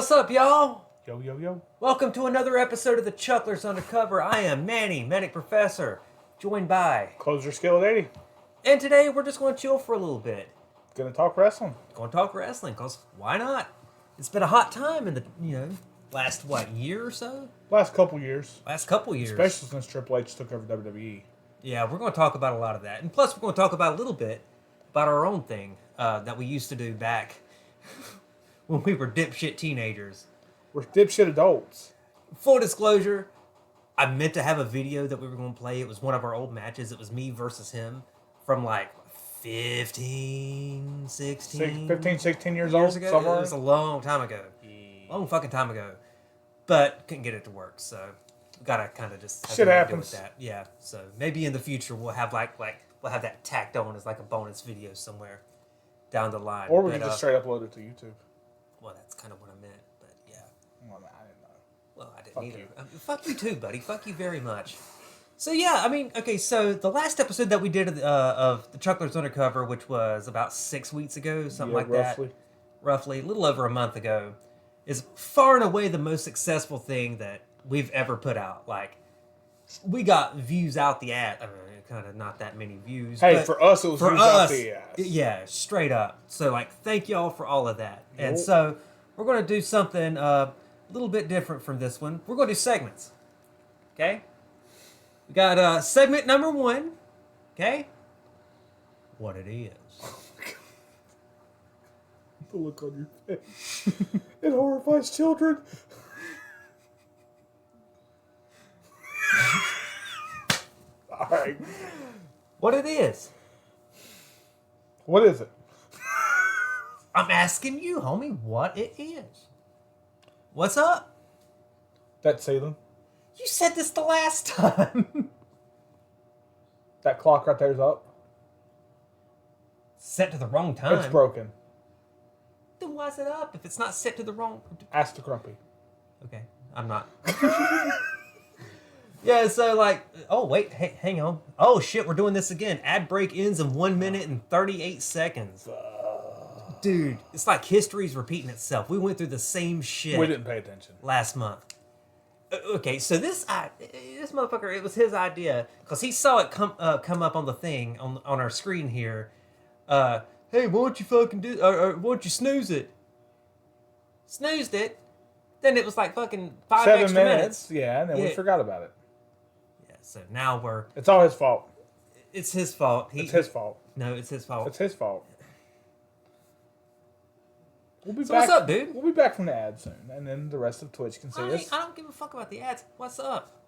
What's up, y'all? Yo, yo, yo. Welcome to another episode of the Chucklers Undercover. I am Manny, ManicProfessor, joined by... Closer skill at 80. And today, we're just going to chill for a little bit. Gonna talk wrestling. Going to talk wrestling, because why not? It's been a hot time in the, last, year or so? Last couple years. Last couple years. Especially since Triple H took over WWE. Yeah, we're going to talk about a lot of that. And plus, we're going to talk about a little bit about our own thing that we used to do back when we were dipshit teenagers. We're dipshit adults. Full disclosure, I meant to have a video that we were going to play. It was one of our old matches. It was me versus him from like 15, 16 years old ago. somewhere. It was a long time ago. Long fucking time ago. But couldn't get it to work, so gotta kind of just have Shit to happens. deal with that. Yeah, so maybe in the future we'll have we'll have that tacked on as like a bonus video somewhere down the line. Or we can just straight upload it to YouTube. Well, that's kind of what I meant, but yeah. Well, I didn't know. Well, I didn't Fuck either. you. Fuck you too, buddy. Fuck you very much. So yeah, I mean, okay, so the last episode that we did of the Chucklers Undercover, which was about 6 weeks ago, something like roughly. that. Roughly. A little over a month ago, is far and away the most successful thing that we've ever put out. Like, we got views out the ass. I mean, kind of not that many views. Hey, but for us, it was views out the ass. Yeah, straight up. So, like, thank y'all for all of that. And Nope. so, we're going to do something a little bit different from this one. We're going to do segments. Okay? We got segment number 1. Okay? What it is. The look on your face. It horrifies children. Alright. What it is. What is it? I'm asking you, homie, what it is. What's up? That ceiling. You said this the last time. That clock right there is up. Set to the wrong time. It's broken. Then why is it up if it's not set to the wrong... Ask the grumpy. Okay, I'm not. Yeah, so like... Oh, wait, hey, hang on. Oh, shit, we're doing this again. Ad break ends in 1 minute and 38 seconds. Dude, it's like history's repeating itself. We went through the same shit We didn't pay attention. last month. Okay, so this motherfucker, it was his idea because he saw it come up on the thing on our screen here. Hey, why don't you fucking do? Or why don't you snooze it? Snoozed it. Then it was like fucking 5 7 extra minutes. Yeah, and then we Yeah. forgot about it. Yeah. So now It's all his fault. it's his fault. It's his fault. No, it's his fault. It's his fault. We'll be So back. what's up, dude? We'll be back from the ad soon, and then the rest of Twitch can see I us. don't give a fuck about the ads. What's up?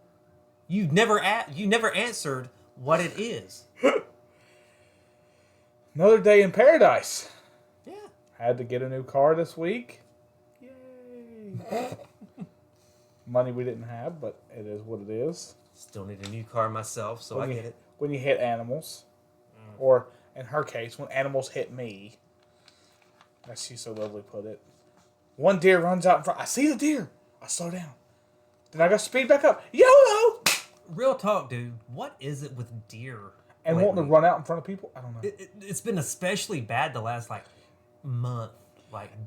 You never answered what it is. Another day in paradise. Yeah. Had to get a new car this week. Yay! Money we didn't have, but it is what it is. Still need a new car myself, so I get it. When you hit animals, or in her case, when animals hit me, as she so lovely put it. One deer runs out in front. I see the deer. I slow down. Then I go speed back up. YOLO! Real talk, dude. What is it with deer? And lately? wanting to run out in front of people? I don't know. It's been especially bad the last month,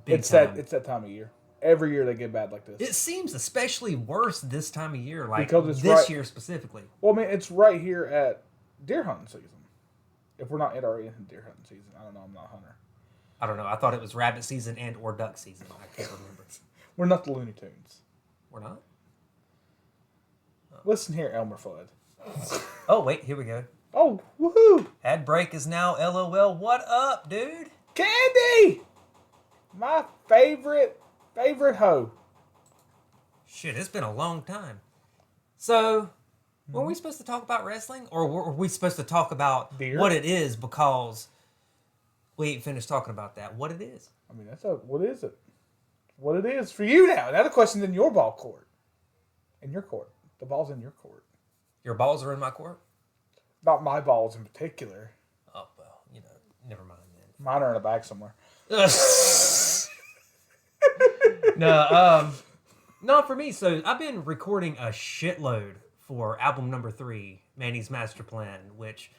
big It's time. that time of year. Every year they get bad like this. It seems especially worse this time of year, Because it's this right- year specifically. Well, I mean, it's right here at deer hunting season. If we're not already in deer hunting season, I don't know. I'm not a hunter. I don't know. I thought it was rabbit season and or duck season. I can't remember. We're not the Looney Tunes. We're not. Listen here, Elmer Fudd. Oh wait, here we go. Oh, woohoo! Ad break is now LOL. What up, dude? Candy! My favorite hoe. Shit, it's been a long time. So, were we supposed to talk about wrestling, or were we supposed to talk about Deer? what it is? Because we ain't finished talking about that. What it is? I mean, what is it? What it is for you now. Now the question's in your ball court. In your court. The ball's in your court. Your balls are in my court? Not my balls in particular. Oh, well, never mind then. Mine are in a bag somewhere. No, for me, so I've been recording a shitload for album number 3, Manny's Master Plan, which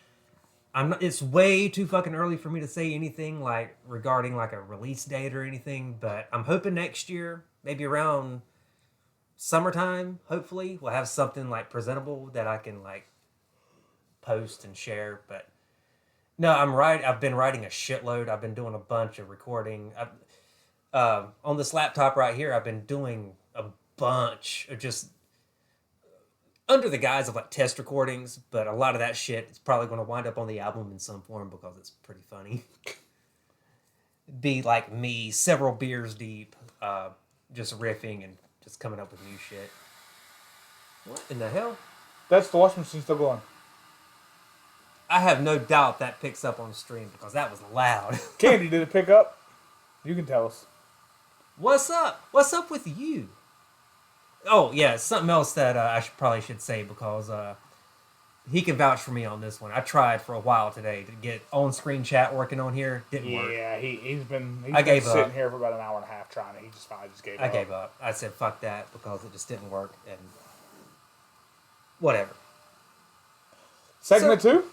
it's way too fucking early for me to say anything regarding a release date or anything, but I'm hoping next year, maybe around summertime. Hopefully, we'll have something like presentable that I can like post and share. But no, I've been writing a shitload. I've been doing a bunch of recording. On this laptop right here, I've been doing a bunch of just under the guise of like test recordings, but a lot of that shit is probably going to wind up on the album in some form because it's pretty funny. Be like me, several beers deep, just riffing and just coming up with new shit. What in the hell? That's the washing machine still going. I have no doubt that picks up on the stream because that was loud. Candy, did it pick up? You can tell us. What's up? What's up with you? Oh, yeah, something else that I probably should say because he can vouch for me on this one. I tried for a while today to get on-screen chat working on here. Didn't work. Yeah, he's been sitting here for about an hour and a half trying it. He just finally gave up. I gave up. I said, fuck that, because it just didn't work, and whatever. Segment 2?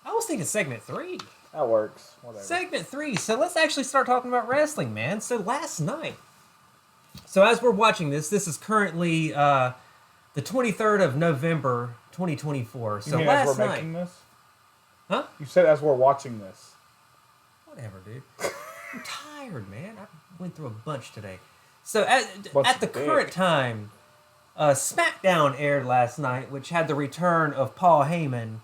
I was thinking segment 3. That works. Whatever. Segment 3. So let's actually start talking about wrestling, man. So last night. So as we're watching this is currently the 23rd of November, 2024. So last as we're night. making this? Huh? You said as we're watching this. Whatever, dude. I'm tired, man. I went through a bunch today. So at the current time, SmackDown aired last night, which had the return of Paul Heyman.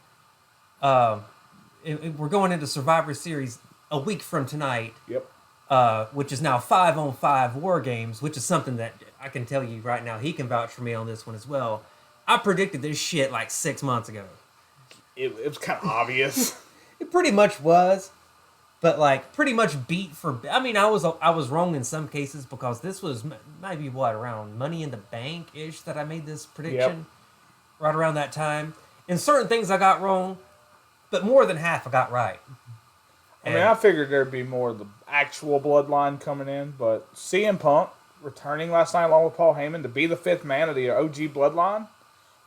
We're going into Survivor Series a week from tonight. Yep. Which is now 5-on-5 War Games, which is something that I can tell you right now. He can vouch for me on this one as well. I predicted this shit like 6 months ago. It was kind of obvious. It pretty much was, but like pretty much beat for. I mean, I was wrong in some cases because this was maybe around Money in the Bank ish that I made this prediction. Yep. Right around that time. In certain things I got wrong, but more than half I got right. I mean, I figured there'd be more of the actual bloodline coming in, but CM Punk returning last night along with Paul Heyman to be the fifth man of the OG bloodline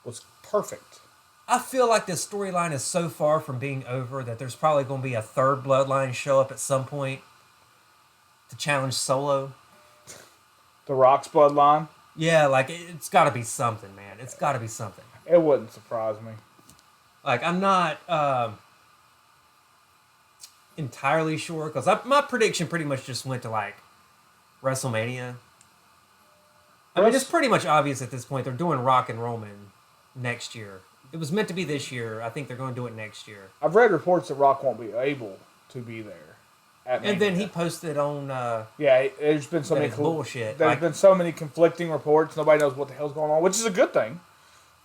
was perfect. I feel like this storyline is so far from being over that there's probably going to be a third bloodline show up at some point to challenge Solo. The Rock's bloodline? Yeah, like it's got to be something, man. It's got to be something. It wouldn't surprise me. Like, I'm not entirely sure because my prediction pretty much just went to like WrestleMania. I mean, it's pretty much obvious at this point. They're doing Rock and Roman next year. It was meant to be this year. I think they're going to do it next year. I've read reports that Rock won't be able to be there. And then he posted on. Yeah, there's been so many bullshit. There's been so many conflicting reports. Nobody knows what the hell's going on, which is a good thing.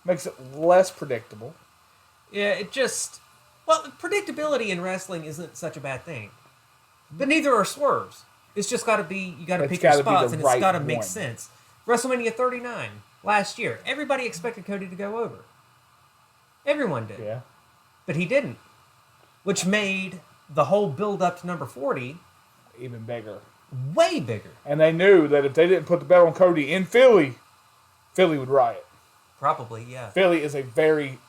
Makes it less predictable. Yeah, it just. Well, predictability in wrestling isn't such a bad thing. But neither are swerves. It's just got to be, you got to pick your spots, and it's got to make sense. WrestleMania 39, last year, everybody expected Cody to go over. Everyone did. Yeah. But he didn't. Which made the whole build-up to number 40 even bigger. Way bigger. And they knew that if they didn't put the bet on Cody in Philly, Philly would riot. Probably, yeah. Philly is a very...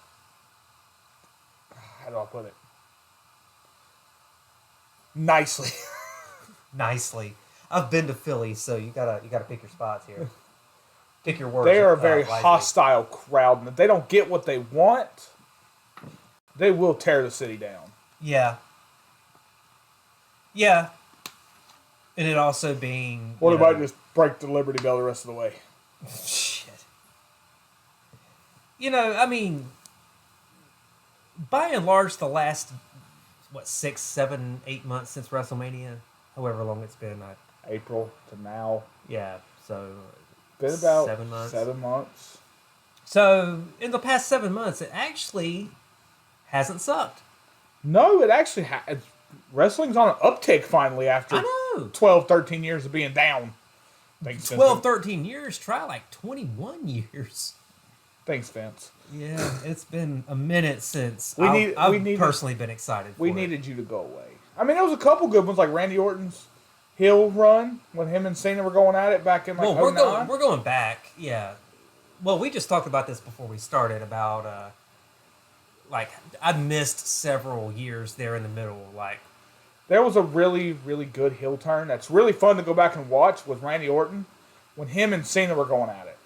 How do I put it? Nicely. Nicely. I've been to Philly, so you gotta pick your spots here. Pick your words. They are a very wisely. hostile crowd, and if they don't get what they want, they will tear the city down. Yeah. Yeah. And it also being... What about just break the Liberty Bell the rest of the way? Shit. You know, I mean... By and large, the last, 6, 7, 8 months since WrestleMania, however long it's been. April to now. Yeah, so... Been about 7 months. 7 months. So, in the past 7 months, it actually hasn't sucked. No, it actually has. Wrestling's on an uptick finally after I know. 12, 13 years of being down. Thanks, 12, 13 years? Try like 21 years. Thanks, Vince. Yeah, it's been a minute since I've personally been excited for We needed you to go away. I mean, there was a couple good ones, like Randy Orton's heel run when him and Cena were going at it back in like 09. We're going back, yeah. Well, we just talked about this before we started about I missed several years there in the middle. Like, there was a really, really good heel turn that's really fun to go back and watch with Randy Orton. when him and Cena were going at it.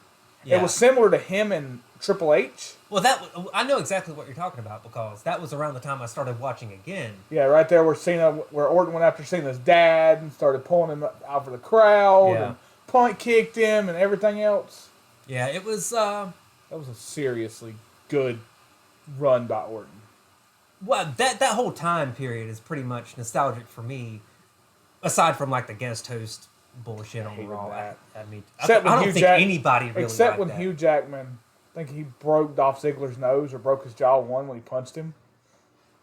Yeah. It was similar to him and Triple H. Well, I know exactly what you're talking about because that was around the time I started watching again. Yeah, right there where Orton went after Cena's dad and started pulling him out for the crowd and punt kicked him and everything else. Yeah, it was. That was a seriously good run by Orton. Well, that whole time period is pretty much nostalgic for me, aside from like the guest host bullshit on Raw. I don't think anybody really except when that. Hugh Jackman, I think he broke Dolph Ziggler's nose or broke his jaw when he punched him.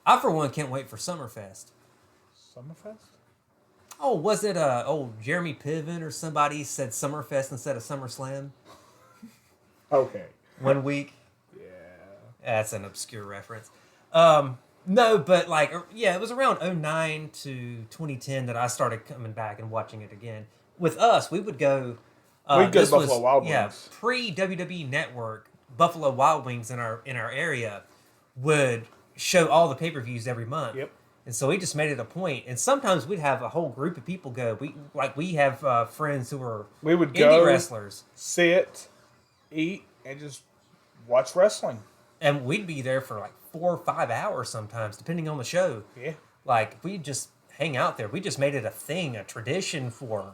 I for one can't wait for Summerfest. Summerfest? Oh, was it Jeremy Piven or somebody said Summerfest instead of SummerSlam? Okay. 1 week. Yeah. That's an obscure reference. No, but it was around 2009 to 2010 that I started coming back and watching it again. With us, we would go. We'd go to Buffalo Wild Wings. Yeah, pre-WWE Network, Buffalo Wild Wings in our area would show all the pay-per-views every month. Yep. And so we just made it a point, and sometimes we'd have a whole group of people go. We have friends who are indie wrestlers. Sit, eat, and just watch wrestling. And we'd be there for 4 or 5 hours sometimes, depending on the show. Yeah. We'd just hang out there. We just made it a thing, a tradition for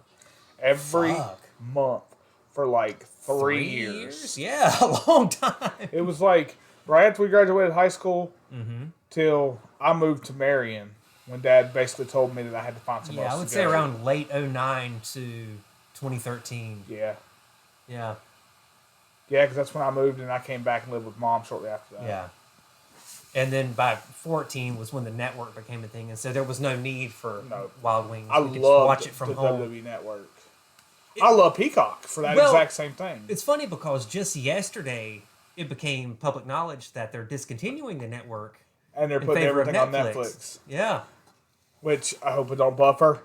every month for 3 years. Yeah, a long time. It was right after we graduated high school till I moved to Marion when Dad basically told me that I had to find somewhere else to go. I would say around late 2009 to 2013. Yeah. Yeah. Yeah, because that's when I moved and I came back and lived with Mom shortly after that. Yeah. And then by 14 was when the network became a thing, and so there was no need for Wild Wings. I love watch it from home. WWE Network. I love Peacock for that exact same thing. It's funny because just yesterday it became public knowledge that they're discontinuing the network and they're putting everything on Netflix. Yeah. Which I hope it don't buffer.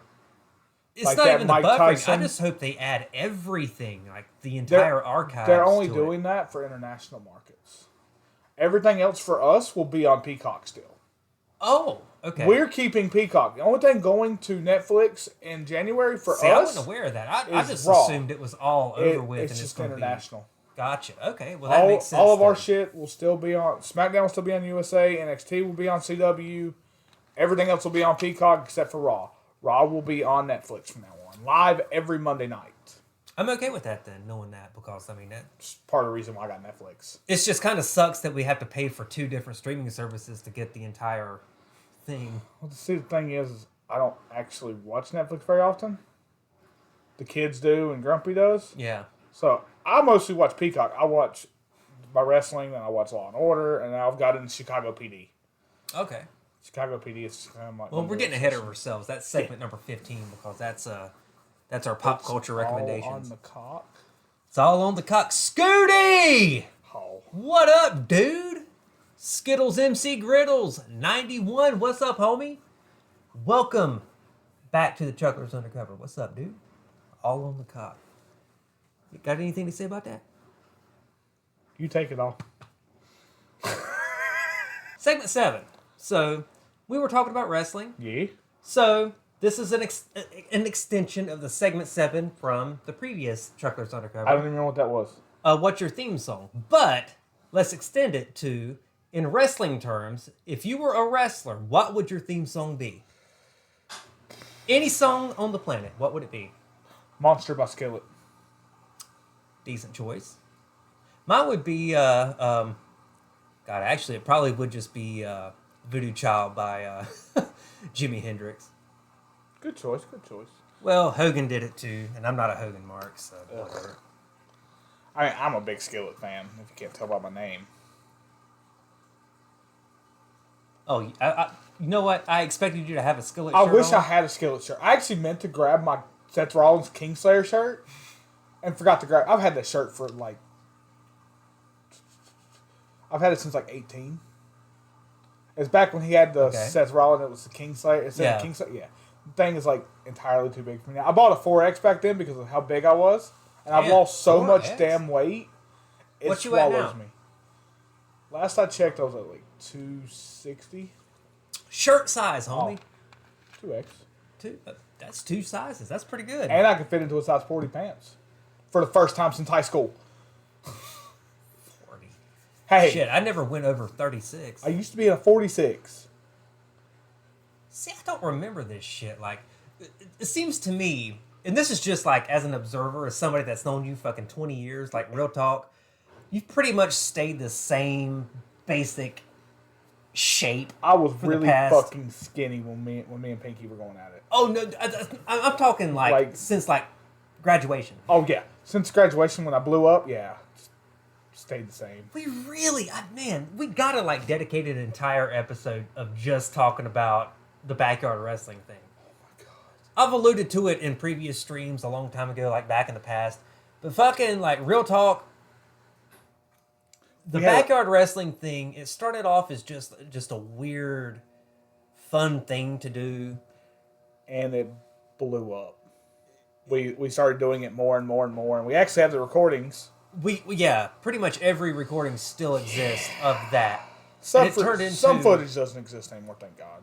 It's not even the buffering. I just hope they add everything, the entire archive. They're only doing that for international markets. Everything else for us will be on Peacock still. Oh, okay. We're keeping Peacock. The only thing going to Netflix in January for us. I wasn't aware of that. I just assumed it was all over with. It's just international. Gotcha. Okay. Well, that makes sense. All of our shit will still be on. SmackDown will still be on USA. NXT will be on CW. Everything else will be on Peacock except for Raw. Raw will be on Netflix from now on. Live every Monday night. I'm okay with that then, knowing that, because, that's part of the reason why I got Netflix. It's just kind of sucks that we have to pay for 2 different streaming services to get the entire thing. Well, see, the thing is I don't actually watch Netflix very often. The kids do and Grumpy does. Yeah. So I mostly watch Peacock. I watch my wrestling, and I watch Law and Order, and I've got into Chicago PD. Okay. Chicago PD is kind of well, we're getting ahead of ourselves. That's segment number 15 because that's our pop culture recommendations. All on the cock. It's all on the cock. Scooty! Oh. What up, dude? Skittles MC Griddles 91. What's up, homie? Welcome back to the Chucklers Undercover. What's up, dude? All on the cock. You got anything to say about that? You take it all. Segment 7. So, we were talking about wrestling. Yeah. So, this is an extension of the segment 7 from the previous Chucklers Undercover. I don't even know what that was. What's your theme song? But, let's extend it to, in wrestling terms, if you were a wrestler, what would your theme song be? Any song on the planet, what would it be? Monster by Skillet. Decent choice. Mine would be, God, actually, it probably would just be Voodoo Child by Jimi Hendrix. Good choice, good choice. Well, Hogan did it too, and I'm not a Hogan mark, so whatever. I'm a big Skillet fan, if you can't tell by my name. Oh, you know what? I expected you to have a Skillet shirt I wish I had a Skillet shirt. I actually meant to grab my Seth Rollins Kingslayer shirt and forgot to grab. I've had that shirt for I've had it since 18. It's back when he had the Seth Rollins. It was the Kingslayer. It said Kingslayer. Yeah, the thing is entirely too big for me now. I bought a 4X back then because of how big I was, and I've lost so 4X? Much damn weight. It swallows me. Last I checked, I was at 260. Shirt size, homie. 2X. That's 2 sizes. That's pretty good. And I can fit into a size 40 pants. for the first time since high school. 40. Hey. Shit, I never went over 36. I used to be in a 46. See, I don't remember this shit. Like, it seems to me, and this is just like as an observer, as somebody that's known you fucking 20 years, like real talk, you've pretty much stayed the same basic shape. I was really fucking skinny when me and Pinky were going at it. Oh no, I'm talking like since like graduation. Oh yeah, since graduation when I blew up, yeah, stayed the same. We really, man, we gotta like dedicate an entire episode of just talking about the backyard wrestling thing. Oh my god, I've alluded to it in previous streams a long time ago, like back in the past. But fucking like real talk. The backyard wrestling thing, it started off as just a weird, fun thing to do. And it blew up. We started doing it more and more and more. And we actually have the recordings. Yeah, pretty much every recording still exists of that. Some footage doesn't exist anymore, thank God.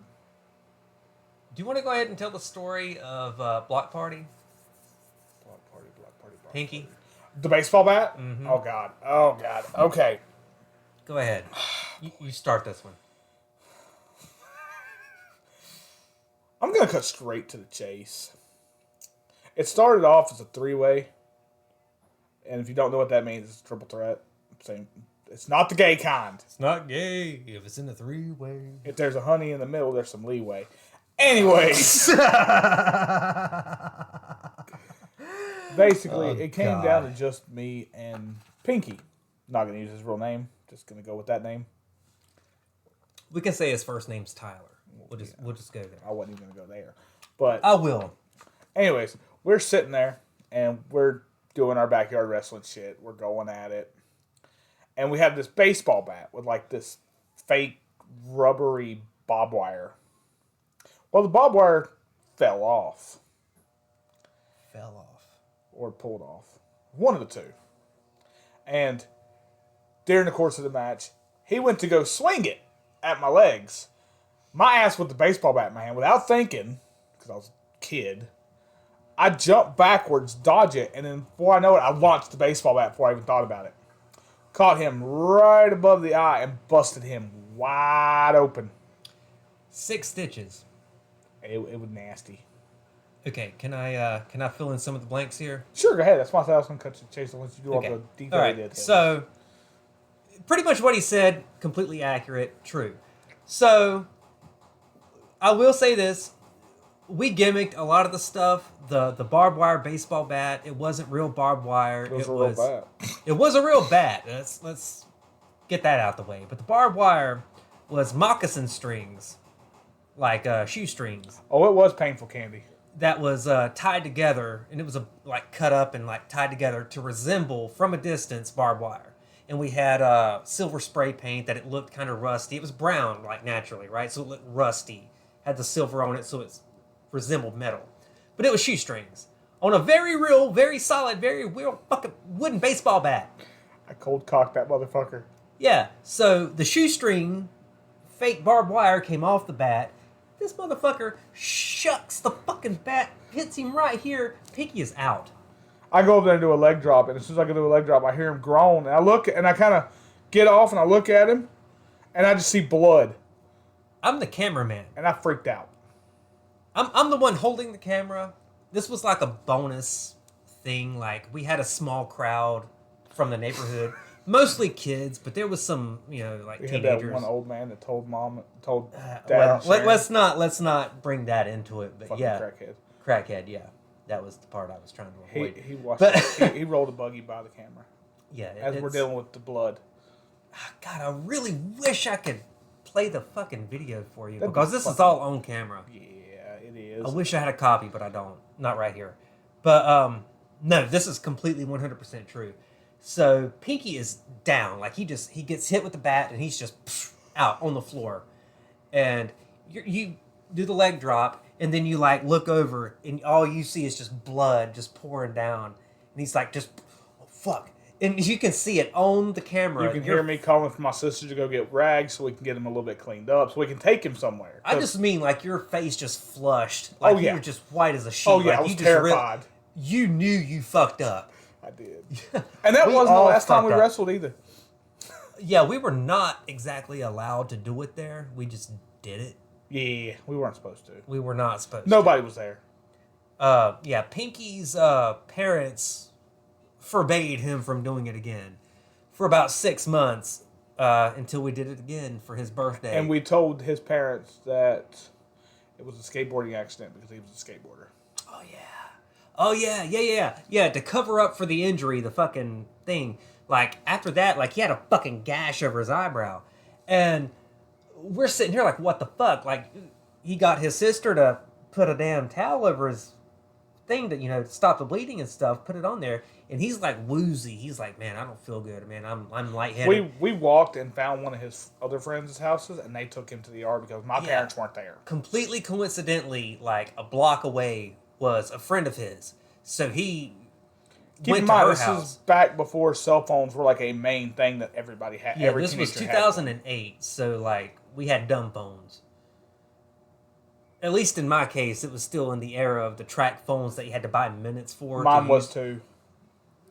Do you want to go ahead and tell the story of Block Party? Block Party. Pinky? The baseball bat? Mm-hmm. Oh, God. Okay. Go ahead. You start this one. I'm going to cut straight to the chase. It started off as a three-way. And if you don't know what that means, it's a triple threat. Same. It's not the gay kind. It's not gay if it's in a three-way. If there's a honey in the middle, there's some leeway. Anyways. Basically, it came down to just me and Pinky. Not going to use his real name. Just going to go with that name. We can say his first name's Tyler. We'll just go there. I wasn't even going to go there. But I will. Anyways, we're sitting there, and we're doing our backyard wrestling shit. We're going at it. And we have this baseball bat with, like, this fake rubbery barbed wire. Well, the barbed wire fell off. Or pulled off. One of the two. And during the course of the match, he went to go swing it at my legs. My ass with the baseball bat in my hand, without thinking, because I was a kid, I jumped backwards, dodge it, and then before I know it, I launched the baseball bat before I even thought about it. Caught him right above the eye and busted him wide open. 6 stitches. It was nasty. Okay, can I fill in some of the blanks here? Sure, go ahead. That's why I was going to cut you chase once you do all the detail. All right. So, pretty much what he said, completely accurate, true. So, I will say this: we gimmicked a lot of the stuff. The barbed wire baseball bat. It wasn't real barbed wire. It was a real bat. It was a real bat. Let's get that out the way. But the barbed wire was moccasin strings, like shoestrings. Oh, it was painful candy. That was tied together, and it was like cut up and like tied together to resemble from a distance barbed wire. And we had silver spray paint that it looked kind of rusty. It was brown, like naturally, right? So it looked rusty. Had the silver on it, so it resembled metal. But it was shoestrings on a very real, very solid, very real fucking wooden baseball bat. I cold cocked that motherfucker. Yeah. So the shoestring, fake barbed wire came off the bat. This motherfucker shucks the fucking bat, hits him right here. Pinky is out. I go over there and do a leg drop, and as soon as I go do a leg drop, I hear him groan, and I look, and I kind of get off, and I look at him, and I just see blood. I'm the cameraman. And I freaked out. I'm the one holding the camera. This was like a bonus thing. Like, we had a small crowd from the neighborhood. Mostly kids, but there was some, like teenagers. We had that one old man that told dad. Well, let's not bring that into it. But fucking yeah, crackhead. Yeah, that was the part I was trying to avoid. He rolled a buggy by the camera. Yeah, as we're dealing with the blood. God, I really wish I could play the fucking video for you because this is all on camera. Yeah, it is. I wish I had a copy, but I don't. Not right here. But no, this is completely 100% true. So Pinky is down, like he gets hit with the bat and he's just out on the floor, and you do the leg drop and then you like look over and all you see is just blood just pouring down, and he's like just oh, fuck, and you can see it on the camera. You can hear me calling for my sister to go get rags so we can get him a little bit cleaned up so we can take him somewhere. I just mean like your face just flushed, like you were just white as a sheet. Oh yeah, like, I was terrified. You knew you fucked up. I did. And that We wasn't the all last time we fucked up. wrestled either. Yeah, we were not exactly allowed to do it there. We just did it. Yeah, we weren't supposed to. We were not supposed Nobody was there. to. Yeah, Pinky's parents forbade him from doing it again for about 6 months until we did it again for his birthday. And we told his parents that it was a skateboarding accident because he was a skateboarder. Oh, yeah. Oh, yeah. Yeah, to cover up for the injury, the fucking thing. Like, after that, like, he had a fucking gash over his eyebrow. And we're sitting here like, what the fuck? Like, he got his sister to put a damn towel over his thing to, stop the bleeding and stuff, put it on there. And he's like woozy. He's like, man, I don't feel good, man. I'm lightheaded. We walked and found one of his other friends' houses, and they took him to the ER because my parents weren't there. Completely coincidentally, like a block away was a friend of his. So he Keep went in to mind, her this house. is back before cell phones were like a main thing that everybody had. Yeah, every this was teenager had one. 2008, so like we had dumb phones. At least in my case, it was still in the era of the track phones that you had to buy minutes for. Mine was too.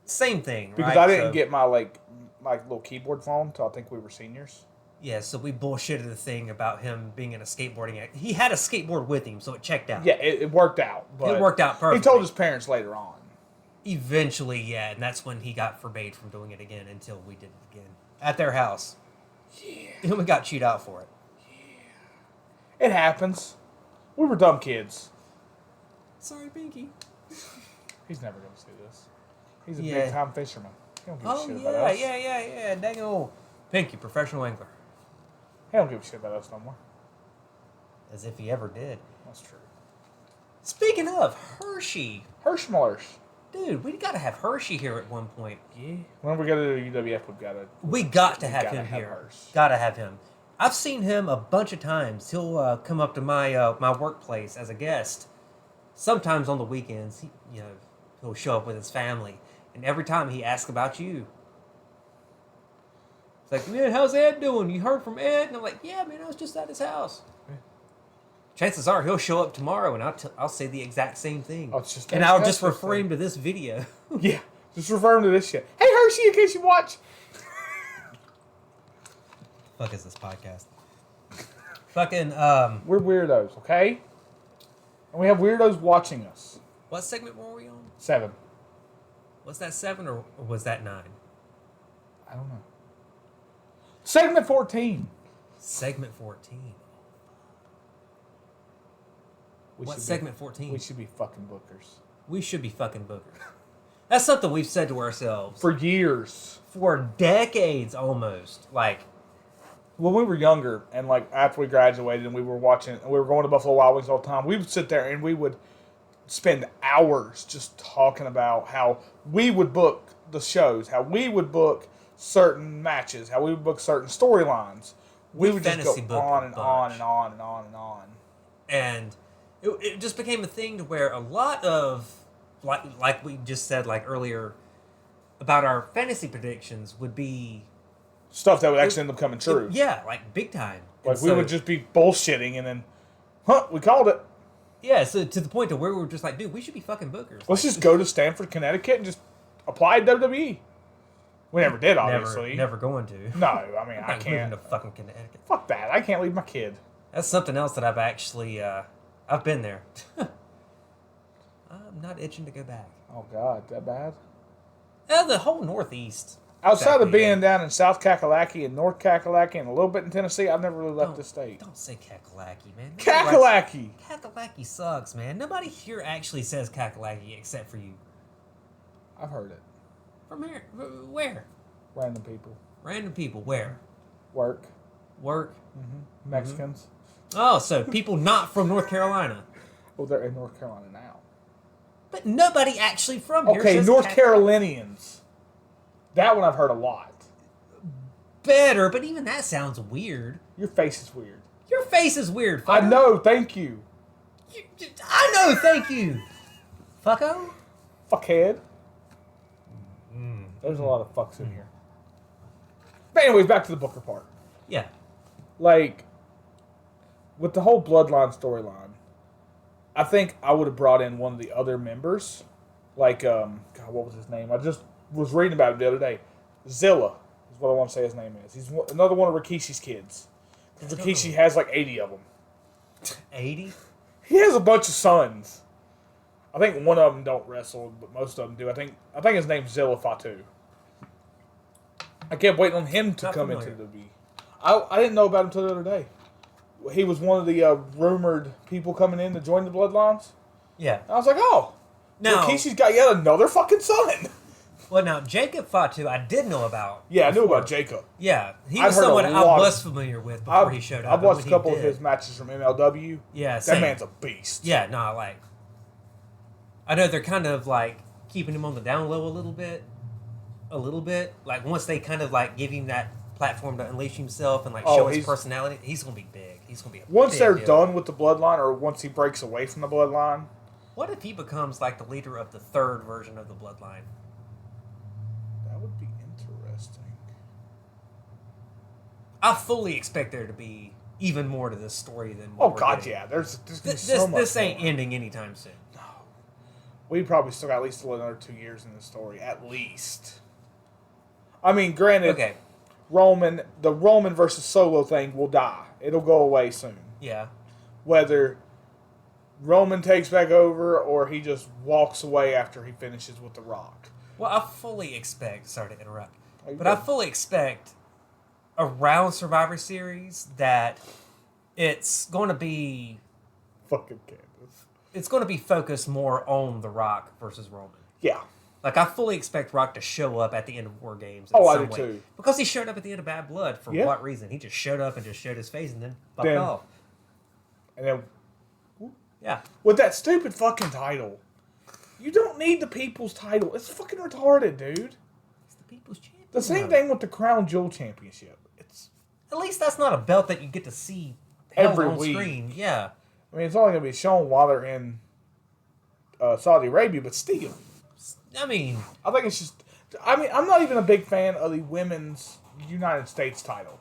Same thing, Because right? I didn't get my like little keyboard phone until I think we were seniors. Yeah, so we bullshitted the thing about him being in a skateboarding act. He had a skateboard with him, so it checked out. Yeah, it worked out. But It worked out perfectly. He told his parents later on. Eventually, yeah, and that's when he got forbade from doing it again until we did it again. At their house. Yeah. And we got chewed out for it. It happens. We were dumb kids. Sorry, Pinky. He's never going to see this. He's a Yeah. big-time fisherman. He don't give a Oh, shit yeah, about us. yeah. Dang old Pinky, professional angler. He don't give a shit about us no more. As if he ever did. That's true. Speaking of, Hershey. Hirschmallers. Dude, we got to have Hershey here at one point. Yeah. When we go to UWF, We got to have gotta him have here. Hirsch. Got to have him. I've seen him a bunch of times. He'll come up to my my workplace as a guest. Sometimes on the weekends, he'll show up with his family, and every time he asks about you. It's like, man, how's Ed doing? You heard from Ed? And I'm like, yeah, man, I was just at his house. Yeah. Chances are he'll show up tomorrow, and I'll say the exact same thing. Oh, it's just and I'll just fantastic refer thing. him to this video. Yeah. Just refer him to this shit. Hey, Hershey, in case you watch. Fuck is this podcast? Fucking We're weirdos, okay? And we have weirdos watching us. what segment were we on? 7. Was that 7 or was that 9? I don't know. Segment 14. Segment 14. We What should be- segment 14? We should be fucking bookers. We should be fucking bookers. That's something we've said to ourselves For years. for decades almost. Like, When we were younger, and like after we graduated, and we were going to Buffalo Wild Wings all the time. We would sit there and we would spend hours just talking about how we would book the shows, how we would book certain matches, how we would book certain storylines. We would just go fantasy booked on a and bunch. on and on and on and on. and it just became a thing to where a lot of, like we just said like earlier about our fantasy predictions would be Stuff that would actually end up coming true. yeah, like big time. Like And we so- would just be bullshitting, and then, we called it. yeah, so to the point to where we were just like, dude, we should be fucking bookers. Let's just go to Stamford, Connecticut, and just apply to WWE. We never did, obviously. never going to. No, I mean, I Not moving can't. to fucking Connecticut. Fuck that. I can't leave my kid. That's something else that I've actually I've been there. I'm not itching to go back. Oh, God, that bad? The whole Northeast. Outside of Exactly, being yeah. down in South Kakalaki and North Kakalaki and a little bit in Tennessee, I've never really left the state. Don't say Kakalaki, man. Kakalaki! Kakalaki sucks, man. Nobody here actually says Kakalaki except for you. I've heard it. From here? Where? Random people. Random people. Where? Work. Work? Mexicans. Oh, so people not from North Carolina. Oh, they're in North Carolina now. But nobody actually from here Okay, says North Kakalaki. Carolinians. That one I've heard a lot. Better, but even that sounds weird. Your face is weird. Your face is weird, I fucker. know, thank you. I know, thank you. Fucko? Fuckhead. There's a lot of fucks in here. But anyways, back to the Booker part. Yeah. Like, with the whole Bloodline storyline, I think I would have brought in one of the other members. Like, God, what was his name? I just was reading about him the other day. Zilla is what I want to say his name is. He's another one of Rikishi's kids. Because Rikishi has like 80 of them. 80? He has a bunch of sons. I think one of them don't wrestle, but most of them do. I think his name's Zilla Fatu. I kept waiting on him to come into the WWE. I didn't know about him until the other day. He was one of the rumored people coming in to join the Bloodlines. Yeah. I was like, oh. Now, Rikishi's got yet another fucking son. Well, now, Jacob Fatu, I did know about. Yeah, I knew about Jacob. Yeah, he was someone I was familiar with before he showed up. I've watched a couple of his matches from MLW. Yeah, same. That man's a beast. Yeah, no, like, I know they're kind of, like, keeping him on the down low a little bit. Like, once they kind of, like, give him that platform to unleash himself and, like, show his personality, he's going to be big. He's going to be once they're done with the Bloodline, or once he breaks away from the Bloodline. What if he becomes, like, the leader of the third version of the Bloodline? That would be interesting. I fully expect there to be even more to this story than what we're getting. Yeah. There's so much This ain't ending anytime soon. No. We probably still got at least another 2 years in the story, at least. I mean, granted, okay. The Roman versus Solo thing will die. It'll go away soon. Yeah. Whether Roman takes back over or he just walks away after he finishes with The Rock. Well, I fully expect, sorry to interrupt, but I fully expect around Survivor Series that it's going to be fucking Candace. It's going to be focused more on The Rock versus Roman. Yeah. Like, I fully expect Rock to show up at the end of War Games. I do too. Because he showed up at the end of Bad Blood. For what reason? He just showed up and just showed his face and then fucked off. And then... Yeah. With that stupid fucking title. You don't need the People's title. It's fucking retarded, dude. It's the People's Champion. The same thing with the Crown Jewel Championship. It's at least that's not a belt that you get to see every on week. Screen. Yeah. I mean, it's only going to be shown while they're in Saudi Arabia, but still. I mean... I think it's just... I mean, I'm not even a big fan of the women's United States title.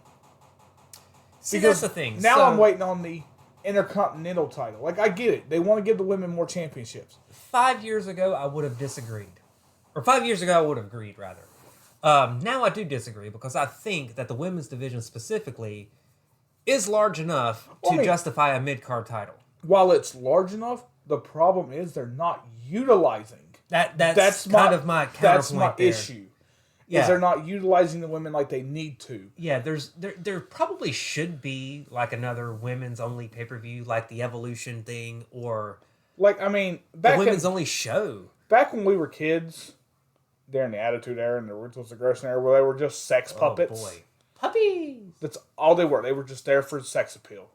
See, because that's the thing. Now I'm waiting on the Intercontinental title. Like, I get it. They want to give the women more championships. 5 years ago, I would have disagreed. Or 5 years ago, I would have agreed, rather. Now I do disagree because I think that the women's division specifically is large enough to justify a mid-card title. While it's large enough, the problem is they're not utilizing. That's kind of my counterpoint. That's my there. issue. Yeah. Is they're not utilizing the women like they need to. Yeah, there probably should be like another women's only pay-per-view, like the Evolution thing, or like, I mean, the women's only show. Back when we were kids, during the Attitude Era and the Ruthless Aggression Era, where they were just sex puppets. Oh boy, puppies! That's all they were. They were just there for sex appeal.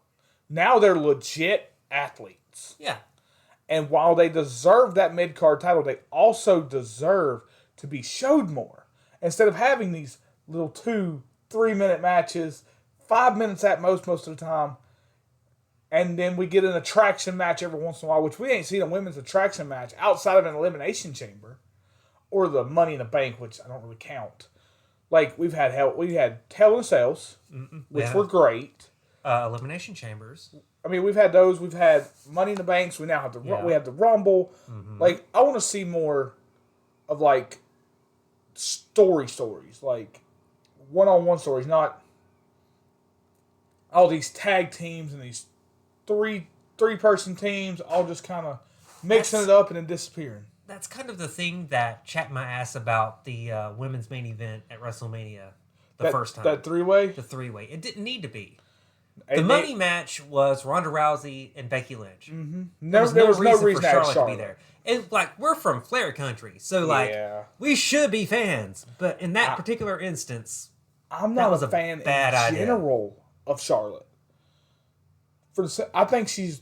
Now they're legit athletes. Yeah. And while they deserve that mid-card title, they also deserve to be showed more. Instead of having these little 2-3 minute matches, 5 minutes at most of the time, and then we get an attraction match every once in a while, which we ain't seen a women's attraction match outside of an Elimination Chamber or the Money in the Bank, which I don't really count. Like, we had Hell in a Cells, which were great. Elimination Chambers. I mean, we've had those. We've had Money in the Banks. We now have we have the Rumble. Mm-hmm. Like, I want to see more of, like, stories, like one-on-one stories, not all these tag teams and these three-person teams all just kind of mixing it up and then disappearing. That's kind of the thing that chapped my ass about the women's main event at WrestleMania first time. That three-way? The three-way. It didn't need to be. The money match was Ronda Rousey and Becky Lynch. Mm-hmm. There was no reason for Charlotte to be there. And, like, we're from Flair country, so, like, we should be fans. But in that particular instance, I'm not a fan in general of Charlotte. I think she's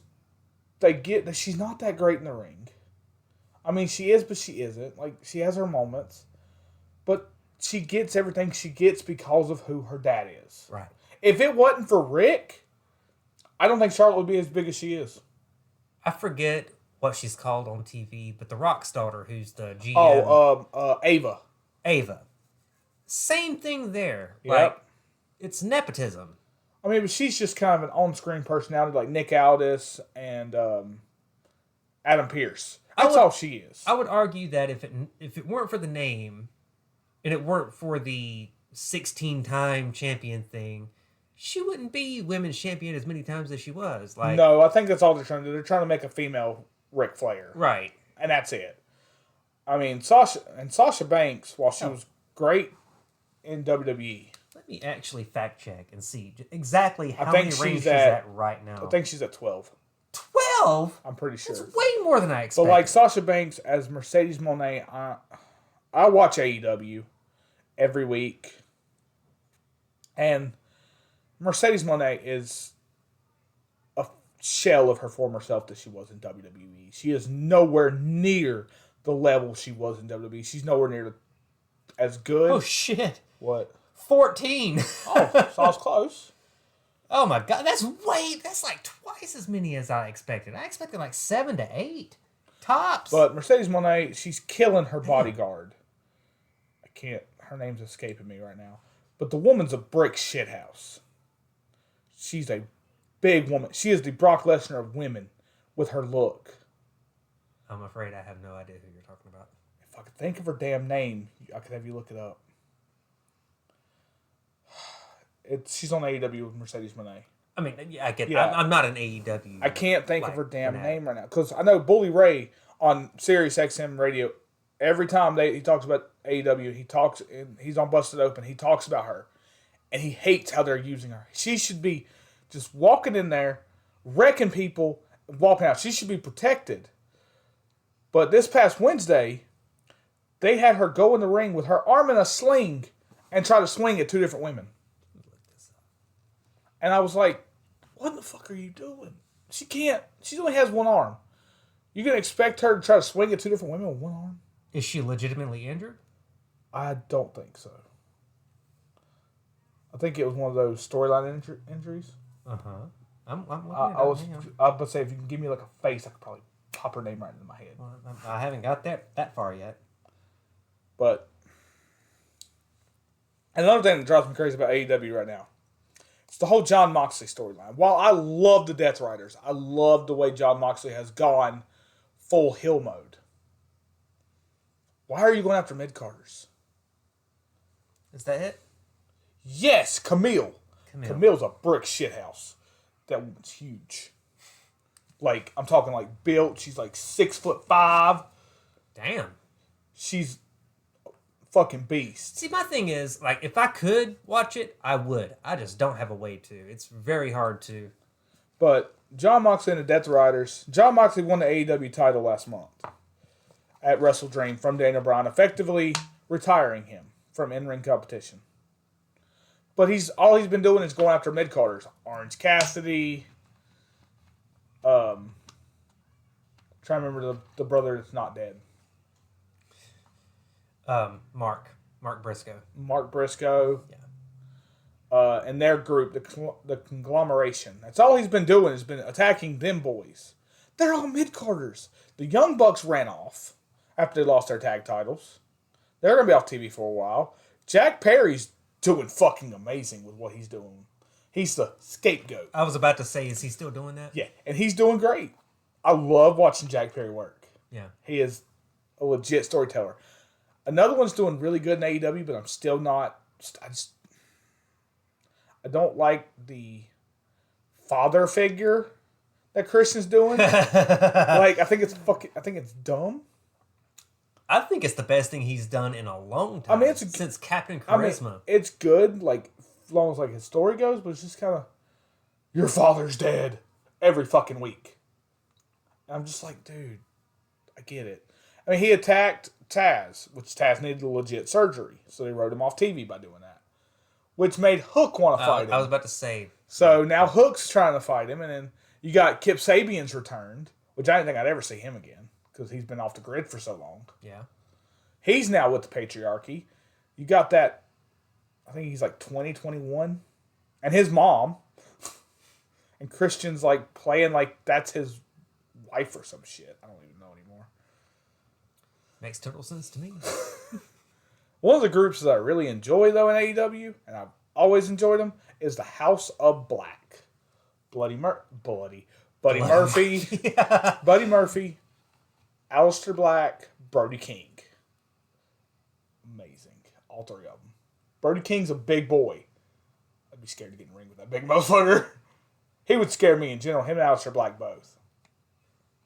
not that great in the ring. I mean, she is, but she isn't. Like, she has her moments. But she gets everything she gets because of who her dad is. Right. If it wasn't for Rick, I don't think Charlotte would be as big as she is. I forget what she's called on TV, but the Rock's daughter, who's the GM. Ava. Ava. Same thing there. Yep. Like, it's nepotism. I mean, but she's just kind of an on-screen personality like Nick Aldis and Adam Pearce. That's all she is. I would argue that if it weren't for the name, and it weren't for the 16-time champion thing, she wouldn't be women's champion as many times as she was. Like, no, I think that's all they're trying to do. They're trying to make a female Ric Flair. right. And that's it. I mean, Sasha Banks, while she was great in WWE. Let me actually fact check and see exactly how think many she's rings she's at- at right now. I think she's at 12. 12? I'm pretty sure. That's way more than I But expected. like Sasha Banks as Mercedes Moné, I watch AEW every week. And Mercedes Moné is a shell of her former self that she was in WWE. She is nowhere near the level she was in WWE. She's nowhere near as good. Oh, shit. What? 14. Oh, so I was close. Oh, my God. That's like twice as many as I expected. I expected like 7 to 8. Tops. But Mercedes Moné, she's killing her bodyguard. Her name's escaping me right now. But the woman's a brick shithouse. She's a big woman. She is the Brock Lesnar of women with her look. I'm afraid I have no idea who you're talking about. If I could think of her damn name, I could have you look it up. She's on AEW with Mercedes Moné. I mean, yeah, I get. Yeah. I'm not an AEW. I can't think of her damn fanatic. name right now. Because I know Bully Ray on Sirius XM radio, every time he talks about AEW, he's on Busted Open, he talks about her. And he hates how they're using her. She should be just walking in there, wrecking people, and walking out. She should be protected. But this past Wednesday, they had her go in the ring with her arm in a sling and try to swing at 2 different women. And I was like, what the fuck are you doing? She can't. She only has one arm. You gonna expect her to try to swing at 2 different women with one arm? Is she legitimately injured? I don't think so. I think it was one of those storyline injuries. Uh-huh. I'm looking it I up. was Hang on. about to say, if you can give me like a face, I could probably pop her name right into my head. Well, I haven't got that far yet. But another thing that drives me crazy about AEW right now, it's the whole Jon Moxley storyline. While I love the Death Riders, I love the way Jon Moxley has gone full heel mode. Why are you going after mid-carders? Is that it? Yes, Camille. Camille's a brick shithouse. That woman's huge. Like, I'm talking like built. She's like 6'5". Damn. She's a fucking beast. See, my thing is, like, if I could watch it, I would. I just don't have a way to. It's very hard to. But Jon Moxley and the Death Riders. Jon Moxley won the AEW title last month at Wrestle Dream from Daniel Bryan, effectively retiring him from in-ring competition. But all he's been doing is going after mid-carders. Orange Cassidy. Trying to remember the brother that's not dead. Mark Briscoe. Mark Briscoe. Yeah. And their group, the conglomeration. That's all he's been doing, has been attacking them boys. They're all mid-carders. The Young Bucks ran off after they lost their tag titles. They're going to be off TV for a while. Jack Perry's doing fucking amazing with what he's doing. He's the scapegoat. I was about to say, is he still doing that? Yeah, and he's doing great. I love watching Jack Perry work. Yeah. He is a legit storyteller. Another one's doing really good in AEW, but I'm still not. I don't like the father figure that Christian's doing. Like, I think it's dumb. I think it's the best thing he's done in a long time. I mean, since Captain Charisma. It's good, like, as long as like his story goes, but it's just kind of, your father's dead every fucking week. And I'm just like, dude, I get it. I mean, he attacked Taz, which Taz needed a legit surgery, so they wrote him off TV by doing that, which made Hook want to fight him. I was about to say. So now Hook's trying to fight him, and then you got Kip Sabian's returned, which I didn't think I'd ever see him again because he's been off the grid for so long. Yeah. He's now with the Patriarchy. You got that, I think he's like 20, 21, and his mom. And Christian's like playing like that's his wife or some shit. I don't even know anymore. Makes total sense to me. One of the groups that I really enjoy, though, in AEW, and I've always enjoyed them, is the House of Black. Buddy Murphy. Yeah. Buddy Murphy. Aleister Black, Brody King. Amazing. All three of them. Brody King's a big boy. I'd be scared to get in the ring with that big motherfucker. He would scare me in general. Him and Aleister Black both.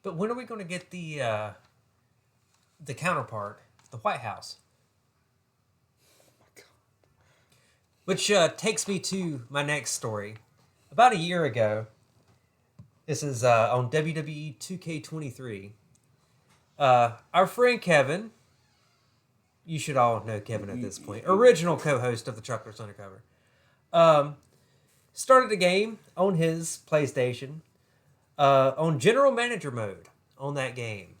But when are we going to get the counterpart, the White House? Oh my God. Which takes me to my next story. About a year ago, this is on WWE 2K23. Our friend Kevin, you should all know Kevin at this point, original co-host of the Chucklers Undercover, started a game on his PlayStation on general manager mode on that game.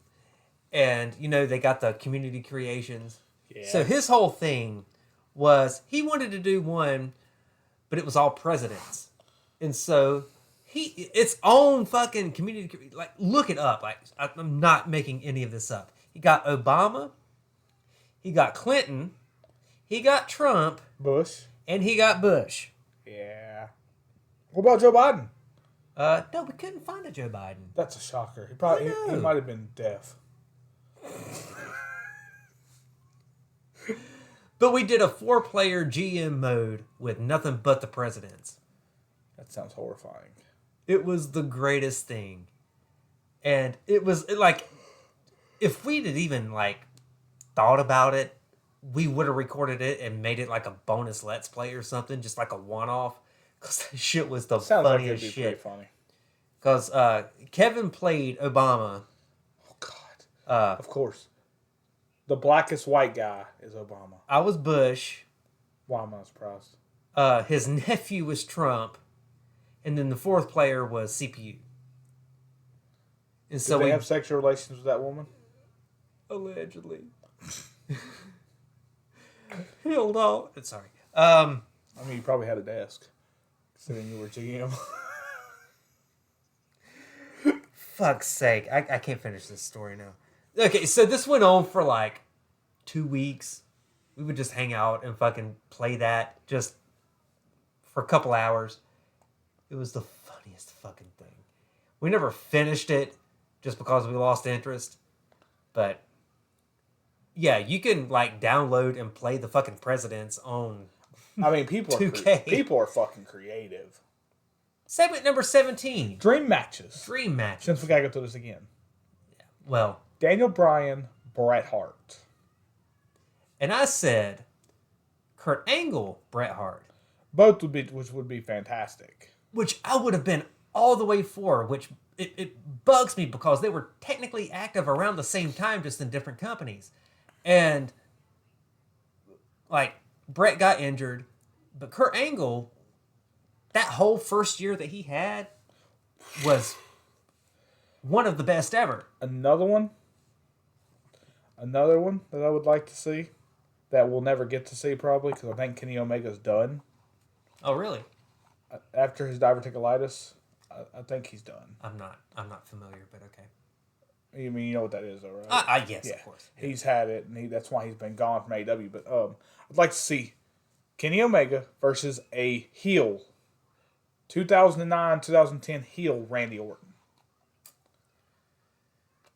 And, you know, they got the community creations. Yeah. So his whole thing was he wanted to do one, but it was all presidents. And so its own fucking community, like, look it up. Like, I'm not making any of this up. He got Obama, he got Clinton, he got Trump, Bush. and he got Bush. Yeah. What about Joe Biden? No, we couldn't find a Joe Biden. That's a shocker. He might have been deaf. But we did a 4-player GM mode with nothing but the presidents. That sounds horrifying. It was the greatest thing. And it was like, if we'd had even like thought about it, we would have recorded it and made it like a bonus Let's Play or something, just like a one-off. Because that shit was the Sounds like it'd funniest be shit. pretty funny. Because Kevin played Obama. Oh, God. Of course. The blackest white guy is Obama. I was Bush. Why am I surprised? His nephew was Trump. And then the 4th player was CPU. And so Did they have sexual relations with that woman? Allegedly. Hell no. Sorry. I mean, you probably had a desk. Considering you were GM. Fuck's sake. I can't finish this story now. Okay, so this went on for like 2 weeks. We would just hang out and fucking play that just for a couple hours. It was the funniest fucking thing. We never finished it just because we lost interest. But yeah, you can like download and play the fucking presidents on I mean, people are 2K. People are fucking creative. Segment number 17. Dream matches. Dream matches. Since we gotta go through this again. Well, Daniel Bryan, Bret Hart. and I said Kurt Angle, Bret Hart. Both would be, which would be fantastic. Which I would have been all the way for, which it bugs me because they were technically active around the same time, just in different companies. And, like, Bret got injured, but Kurt Angle, that whole first year that he had was one of the best ever. Another one that I would like to see, that we'll never get to see probably, because I think Kenny Omega's done. Oh, really? After his diverticulitis, I think he's done. I'm not familiar, but okay. You mean, you know what that is, though, right? Yes, Yeah. of course. He's had it, and that's why he's been gone from AEW. But I'd like to see Kenny Omega versus a heel, 2009, 2010 heel Randy Orton.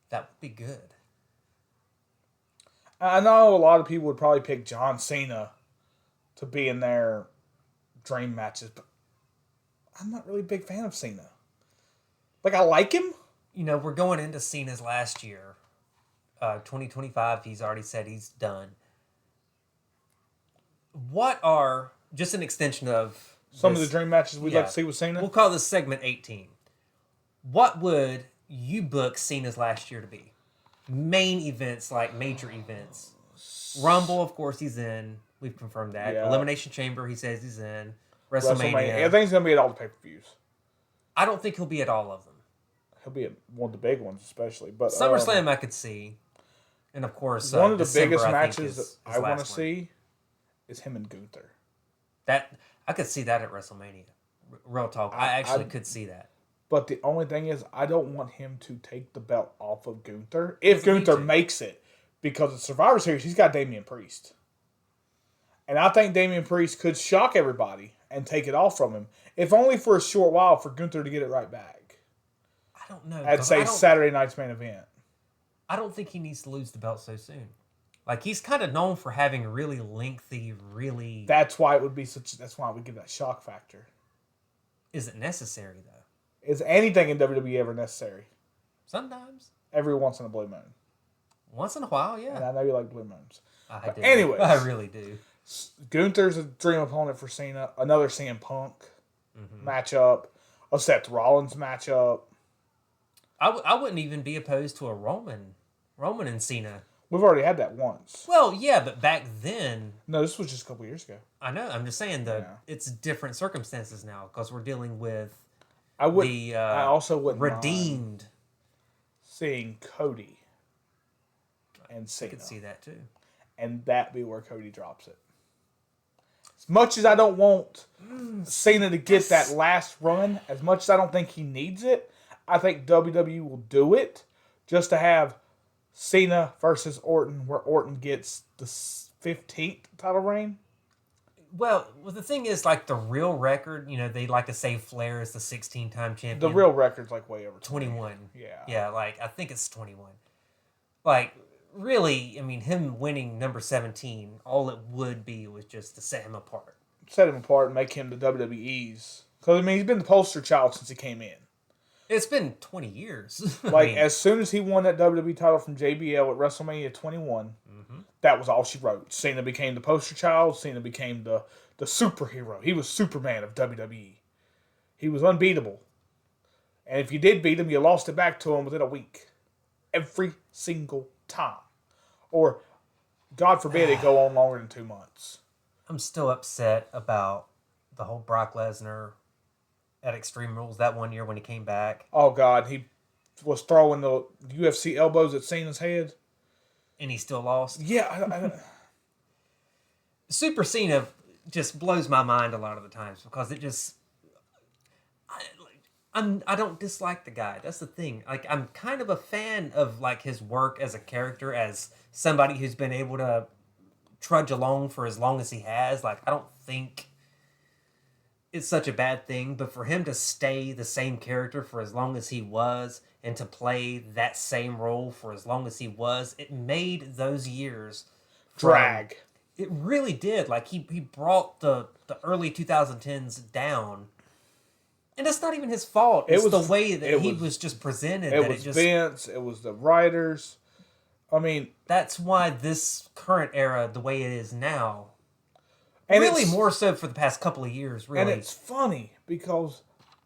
That would be good. I know a lot of people would probably pick John Cena to be in their dream matches, but I'm not really a big fan of Cena. Like, I like him. You know, we're going into Cena's last year. 2025, he's already said he's done. What are, just an extension of Some of the dream matches we'd like to see with Cena? We'll call this segment 18. What would you book Cena's last year to be? Main events, like major events. Rumble, of course, he's in. We've confirmed that. Yeah. Elimination Chamber, he says he's in. WrestleMania. I think he's going to be at all the pay-per-views. I don't think he'll be at all of them. He'll be at one of the big ones, especially. But SummerSlam, I could see. And, of course, one of the December, biggest I think, matches is I want to last one. see is him and Gunther. That I could see that at WrestleMania. Real talk. I actually could see that. But the only thing is, I don't want him to take the belt off of Gunther if Doesn't Gunther need to. makes it. Because at Survivor Series, he's got Damian Priest. And I think Damian Priest could shock everybody and take it off from him, if only for a short while for Gunther to get it right back. I don't know. I'd 'cause say I don't- Saturday night's main event. I don't think he needs to lose the belt so soon. Like, he's kind of known for having really lengthy, really... That's why it would be such... That's why it would give that shock factor. Is it necessary, though? Is anything in WWE ever necessary? Sometimes. Every once in a blue moon. Once in a while, yeah. And I know you like blue moons. I do. Anyways. I really do. Gunther's a dream opponent for Cena. Another CM Punk matchup. A Seth Rollins matchup. I wouldn't even be opposed to a Roman and Cena. We've already had that once. Well, yeah, but back then... No, this was just a couple years ago. I know. I'm just saying it's different circumstances now because we're dealing with I also wouldn't redeemed. Mind seeing Cody and Cena. I could see that too. And that be where Cody drops it. As much as I don't want Cena to get that last run, as much as I don't think he needs it, I think WWE will do it just to have Cena versus Orton, where Orton gets the 15th title reign. Well, the thing is, like, the real record, they like to say Flair is the 16-time champion. The real record's like way over 21. Yeah. Yeah, like, I think it's 21. Like, really, I mean, him winning number 17, all it would be was just to set him apart. Set him apart and make him the WWE's. Because, I mean, he's been the poster child since he came in. It's been 20 years. As soon as he won that WWE title from JBL at WrestleMania 21, that was all she wrote. Cena became the poster child. Cena became the superhero. He was Superman of WWE. He was unbeatable. And if you did beat him, you lost it back to him within a week. Every single time. Or, God forbid, it go on longer than 2 months. I'm still upset about the whole Brock Lesnar at Extreme Rules that one year when he came back. Oh, God. He was throwing the UFC elbows at Cena's head. And he still lost? Yeah. Super Cena just blows my mind a lot of the times because it just... I don't dislike the guy. That's the thing. Like, I'm kind of a fan of, like, his work as a character, as somebody who's been able to trudge along for as long as he has. Like, I don't think it's such a bad thing, but for him to stay the same character for as long as he was and to play that same role for as long as he was, it made those years drag. It really did. Like, he brought the early 2010s down. And it's not even his fault. It's the way that he was just presented. It was Vince. It was the writers. I mean... That's why this current era, the way it is now... And really more so for the past couple of years, really. And it's funny because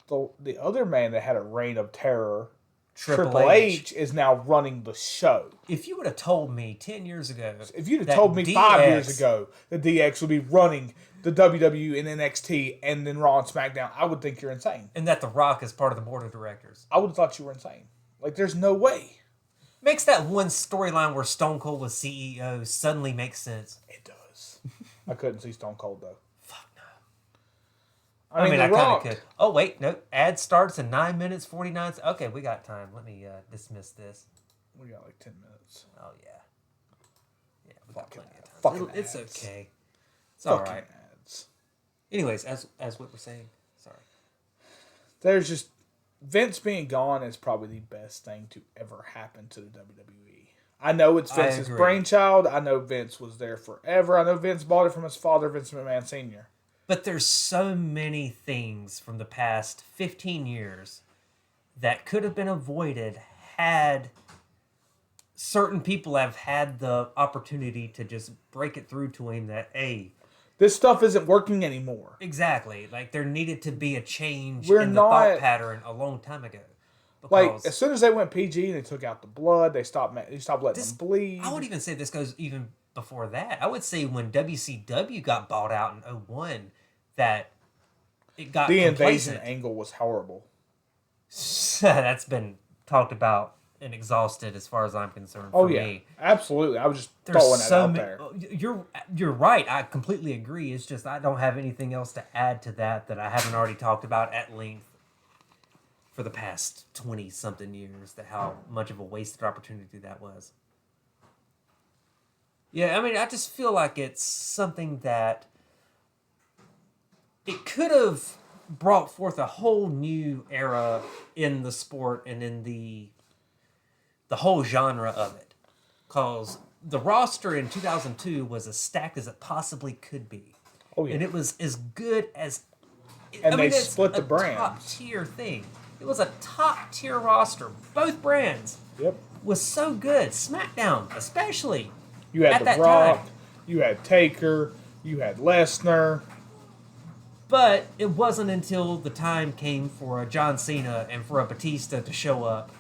the other man that had a reign of terror, Triple H, is now running the show. If you would have told me 10 years ago... If you'd have told me 5 years ago that DX would be running the WWE and NXT and then Raw and SmackDown, I would think you're insane. And that The Rock is part of the board of directors. I would have thought you were insane. Like, there's no way. Makes that one storyline where Stone Cold was CEO suddenly make sense. It does. I couldn't see Stone Cold, though. Fuck no. I mean, I kind of could. Oh, wait. No. Ad starts in 9 minutes, 49 seconds. Okay, we got time. Let me dismiss this. We got like 10 minutes. Oh, yeah. Yeah, we got plenty of time. It's okay. It's all right. Ads. Anyways, as what we're saying. Sorry. There's just... Vince being gone is probably the best thing to ever happen to the WWE. I know it's Vince's brainchild. I know Vince was there forever. I know Vince bought it from his father, Vince McMahon Sr. But there's so many things from the past 15 years that could have been avoided had certain people have had the opportunity to just break it through to him that, hey... This stuff isn't working anymore. Exactly. Like, there needed to be a change in the thought pattern a long time ago. Like, as soon as they went PG and they took out the blood, they stopped letting them bleed. I would even say this goes even before that. I would say when WCW got bought out in 2001, that it got the complacent. Invasion angle was horrible. That's been talked about and exhausted as far as I'm concerned. Oh, for yeah. me. Absolutely. I was just throwing that out there. You're right. I completely agree. It's just I don't have anything else to add to that I haven't already talked about at length for the past 20-something years, that how much of a wasted opportunity that was. Yeah, I mean, I just feel like it's something that it could have brought forth a whole new era in the sport and in the the whole genre of it, because the roster in 2002 was as stacked as it possibly could be. Oh, yeah. And it was as good as... And they it's split the a brands. top-tier thing. It was a top-tier roster. Both brands. Yep. Was so good. SmackDown, especially. You had at The that Rock. time. You had Taker. You had Lesnar. But it wasn't until the time came for a John Cena and for a Batista to show up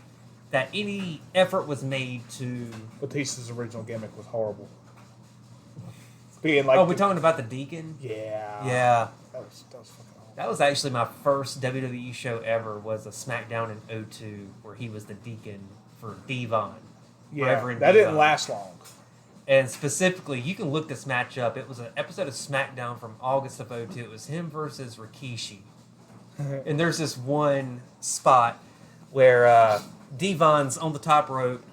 that any effort was made to... Batista's original gimmick was horrible. Being like... Oh, we're talking about the Deacon? Yeah. Yeah. That was fucking horrible. That was actually my first WWE show ever, was a SmackDown in 2002 where he was the Deacon for Devon. Yeah, Reverend that didn't Devon. last long. And specifically, you can look this match up. It was an episode of SmackDown from August of 2002. It was him versus Rikishi. And there's this one spot where Devon's on the top rope.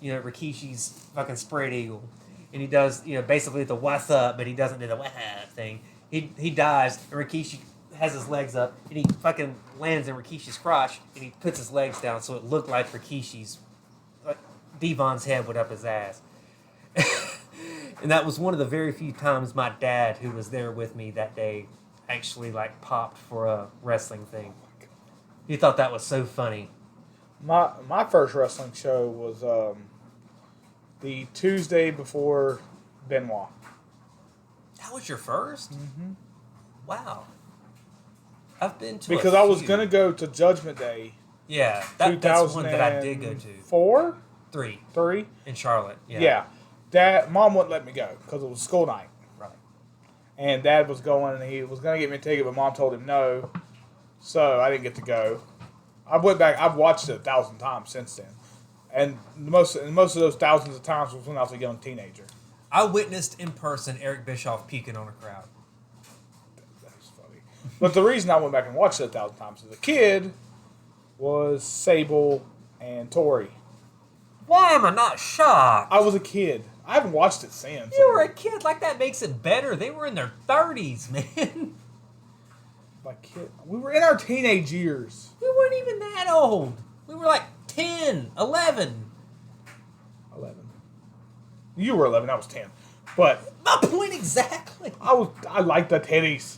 You know, Rikishi's fucking spread eagle. And he does, you know, basically the what's up, but he doesn't do the what thing. He dives, and Rikishi has his legs up, and he fucking lands in Rikishi's crotch, and he puts his legs down so it looked like Rikishi's, like Devon's head went up his ass. And that was one of the very few times my dad, who was there with me that day, actually like popped for a wrestling thing. He thought that was so funny. My first wrestling show was the Tuesday before Benoit. That was your first? Mm-hmm. Wow. I've been to Because a I was few. gonna go to Judgment Day. Yeah, that's one that I did go to. 4? 3 3? in Charlotte. Yeah. Dad, Mom wouldn't let me go because it was school night. Right. And Dad was going, and he was going to get me a ticket, but Mom told him no. So I didn't get to go. I went back. I've watched it 1,000 times since then. And most of those thousands of times was when I was a young teenager. I witnessed in person Eric Bischoff puking on a crowd. That was funny. But the reason I went back and watched it 1,000 times as a kid was Sable and Tori. Why am I not shocked? I was a kid. I haven't watched it since. You were a kid. Like, that makes it better. They were in their 30s, man. Like kid, we were in our teenage years. We weren't even that old. We were like 10, 11. 11. You were 11. I was 10. But My point exactly. I liked the titties.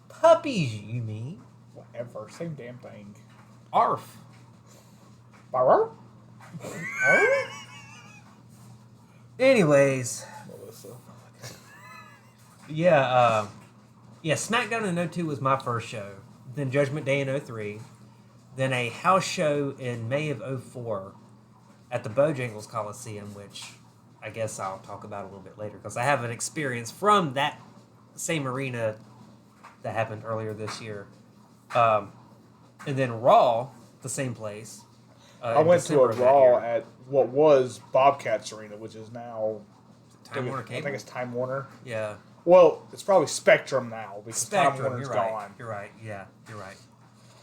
Puppies, you mean? Whatever. Same damn thing. Arf. Barrow? Anyways, Melissa. yeah, SmackDown in 2002 was my first show. Then Judgment Day in 2003. Then a house show in May of 2004 at the Bojangles Coliseum, which I guess I'll talk about a little bit later because I have an experience from that same arena that happened earlier this year. And then Raw, the same place. I went to a Raw at what was Bobcats Arena, which is now Time Warner I Cable. think it's Time Warner. Yeah. Well, it's probably Spectrum now because Time Spectrum, Warner's you're right. gone. You're right. Yeah, you're right.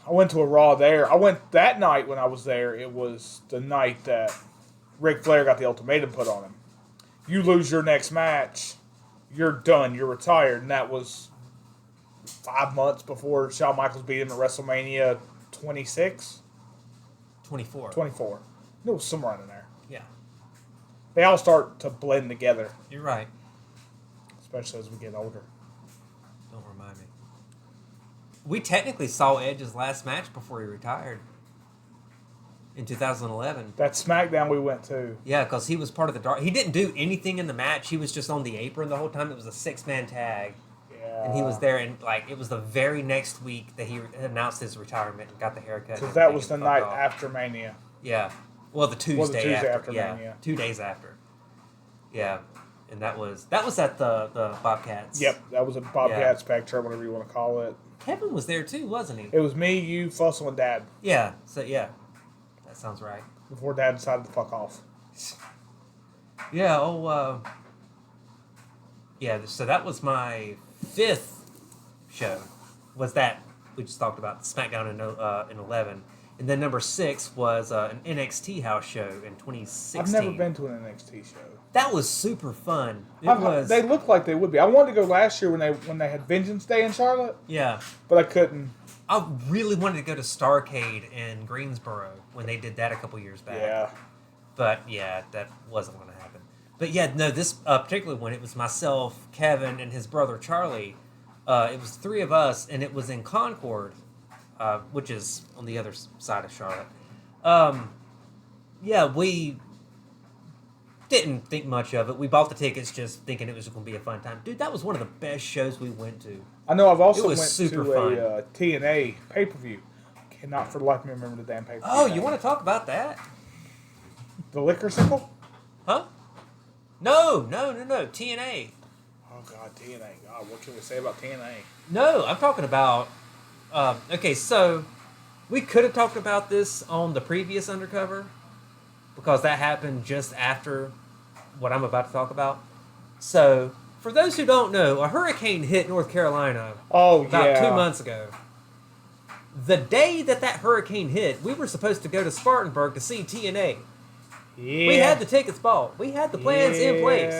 I went to a Raw there. I went that night when I was there. It was the night that Ric Flair got the ultimatum put on him. You lose your next match, you're done. You're retired. And that was 5 months before Shawn Michaels beat him at WrestleMania 26? 24. 24. It was somewhere in there. Yeah, They all start to blend together, you're right. especially as we get older. Don't remind me. We technically saw Edge's last match before he retired in 2011. That SmackDown we went to. Yeah, because he was part of the dark. He didn't do anything in the match. He was just on the apron the whole time. It was a 6-man tag. Yeah. And he was there, and like it was the very next week that he announced his retirement and got the haircut. Because that was the night after Mania. Yeah. Well, the Tuesday, after. Yeah. Mania. 2 days after. Yeah. And that was at the Bobcats. Yep, that was a Bobcat Spectrum, whatever you want to call it. Kevin was there too, wasn't he? It was me, you, Fussell, and Dad. Yeah. So yeah, that sounds right. Before Dad decided to fuck off. Yeah. Yeah. So that was my 5th show. Was that we just talked about SmackDown in 11, and then number 6 was an NXT house show in 2016. I've never been to an NXT show. That was super fun. It was. They look like they would be. I wanted to go last year when they had Vengeance Day in Charlotte, Yeah. but I couldn't. I really wanted to go to Starrcade in Greensboro when they did that a couple years back. Yeah. But yeah, that wasn't going to happen. But yeah, no, this particular one, it was myself, Kevin, and his brother Charlie. It was three of us, and it was in Concord, which is on the other side of Charlotte. Um, yeah, we didn't think much of it. We bought the tickets just thinking it was going to be a fun time. Dude, that was one of the best shows we went to. I know I've also It was went super to fun. a TNA pay-per-view. Cannot for the life of me remember the damn pay-per-view. Oh, you want to talk about that? The liquor symbol? Huh? No. TNA. Oh, God, TNA. God, what can we say about TNA? No, I'm talking about. Okay, so we could have talked about this on the previous Undercover because that happened just after what I'm about to talk about. So, for those who don't know, a hurricane hit North Carolina about 2 months ago. The day that hurricane hit, we were supposed to go to Spartanburg to see TNA. Yeah. We had the tickets bought. We had the plans in place.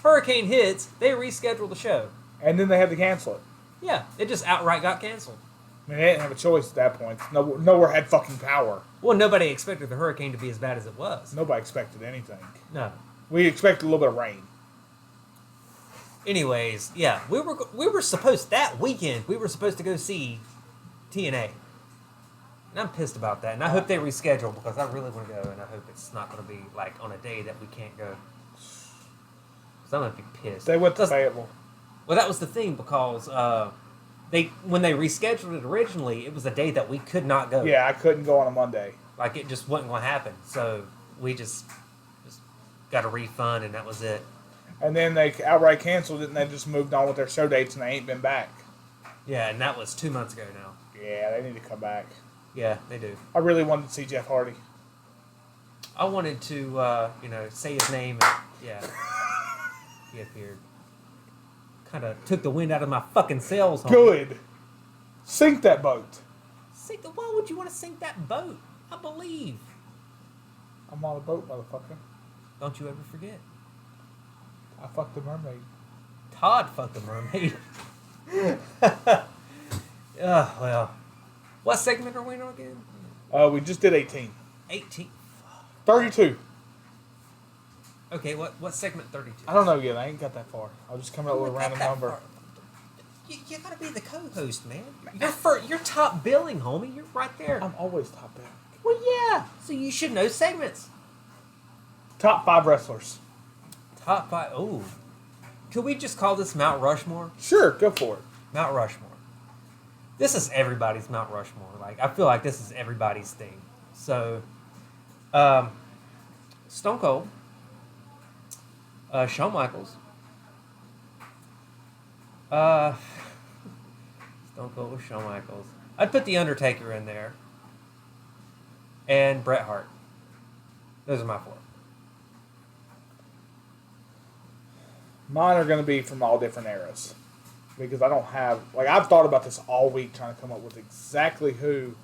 Hurricane hits, they rescheduled the show. And then they had to cancel it. Yeah, it just outright got canceled. I mean, they didn't have a choice at that point. Nowhere had fucking power. Well, nobody expected the hurricane to be as bad as it was. Nobody expected anything. No. We expected a little bit of rain. Anyways, yeah, we were supposed that weekend. We were supposed to go see TNA, and I'm pissed about that. And I hope they reschedule because I really want to go, and I hope it's not going to be like on a day that we can't go. Because I'm going to be pissed. They went to Fayetteville. Well, that was the thing because when they rescheduled it originally, it was a day that we could not go. Yeah, I couldn't go on a Monday. Like it just wasn't going to happen. So we just got a refund, and that was it. And then they outright canceled it, and they just moved on with their show dates, and they ain't been back. Yeah, and that was 2 months ago now. Yeah, they need to come back. Yeah, they do. I really wanted to see Jeff Hardy. I wanted to, say his name. And, yeah, he appeared. Kind of took the wind out of my fucking sails. Homie. Good. Sink that boat. Why would you want to sink that boat? I believe. I'm on a boat, motherfucker. Don't you ever forget. I fucked the mermaid. Todd fucked the mermaid. Well. What segment are we on again? We just did 18. 18. 32. Okay, what segment 32? I don't know yet. I ain't got that far. I was just coming up with a random number. You gotta be the co-host, man. You're top billing, homie. You're right there. I'm always top billing. Well, yeah. So you should know segments. Top 5 wrestlers. Top 5. Oh. Could we just call this Mount Rushmore? Sure, go for it. Mount Rushmore. This is everybody's Mount Rushmore. Like, I feel like this is everybody's thing. So, Stone Cold, Shawn Michaels, Stone Cold with Shawn Michaels. I'd put The Undertaker in there. And Bret Hart. Those are my 4. Mine are going to be from all different eras. Because I don't have... Like, I've thought about this all week trying to come up with exactly who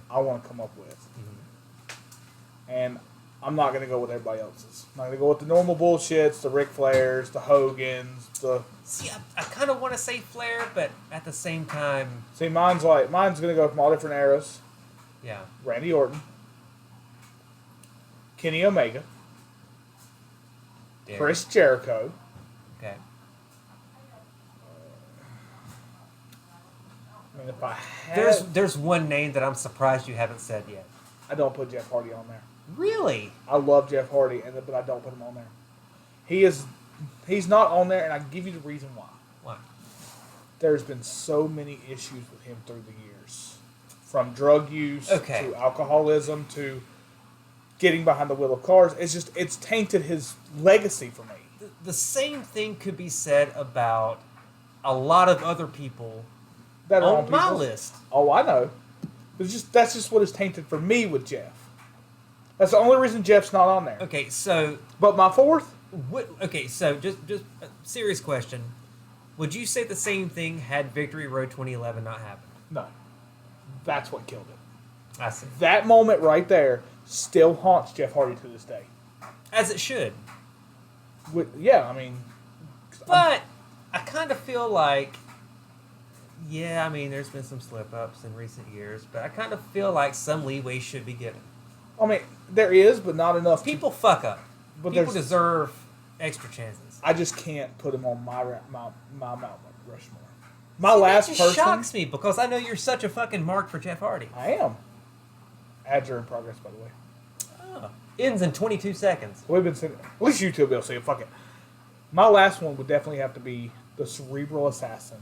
I want to come up with. Mm-hmm. And I'm not going to go with everybody else's. I'm not going to go with the normal bullshits, the Ric Flairs, the Hogans, the... See, I kind of want to say Flair, but at the same time... See, mine's going to go from all different eras. Yeah. Randy Orton. Kenny Omega. Yeah. Chris Jericho. Okay. I mean, if I had... There's one name that I'm surprised you haven't said yet. I don't put Jeff Hardy on there. Really? I love Jeff Hardy, but I don't put him on there. He's not on there, and I can give you the reason why. Why? There's been so many issues with him through the years. From drug use to alcoholism to getting behind the wheel of cars. It's tainted his legacy for me. The same thing could be said about a lot of other people that are on my list. Oh, I know. That's just what is tainted for me with Jeff. That's the only reason Jeff's not on there. Okay, so... But my 4th? Just a serious question. Would you say the same thing had Victory Road 2011 not happened? No. That's what killed it. I see. That moment right there still haunts Jeff Hardy to this day. As it should. Yeah, I mean... But I kind of feel like... Yeah, I mean, there's been some slip-ups in recent years, but I kind of feel like some leeway should be given. I mean, there is, but not enough. People fuck up. But People deserve extra chances. I just can't put him on my Mount Rushmore. My last person shocks me because I know you're such a fucking mark for Jeff Hardy. I am. Ads are in progress, by the way. Oh. Ends in 22 seconds. We've been sitting. At least you two will be able to see it. Fuck it. My last one would definitely have to be the cerebral assassin,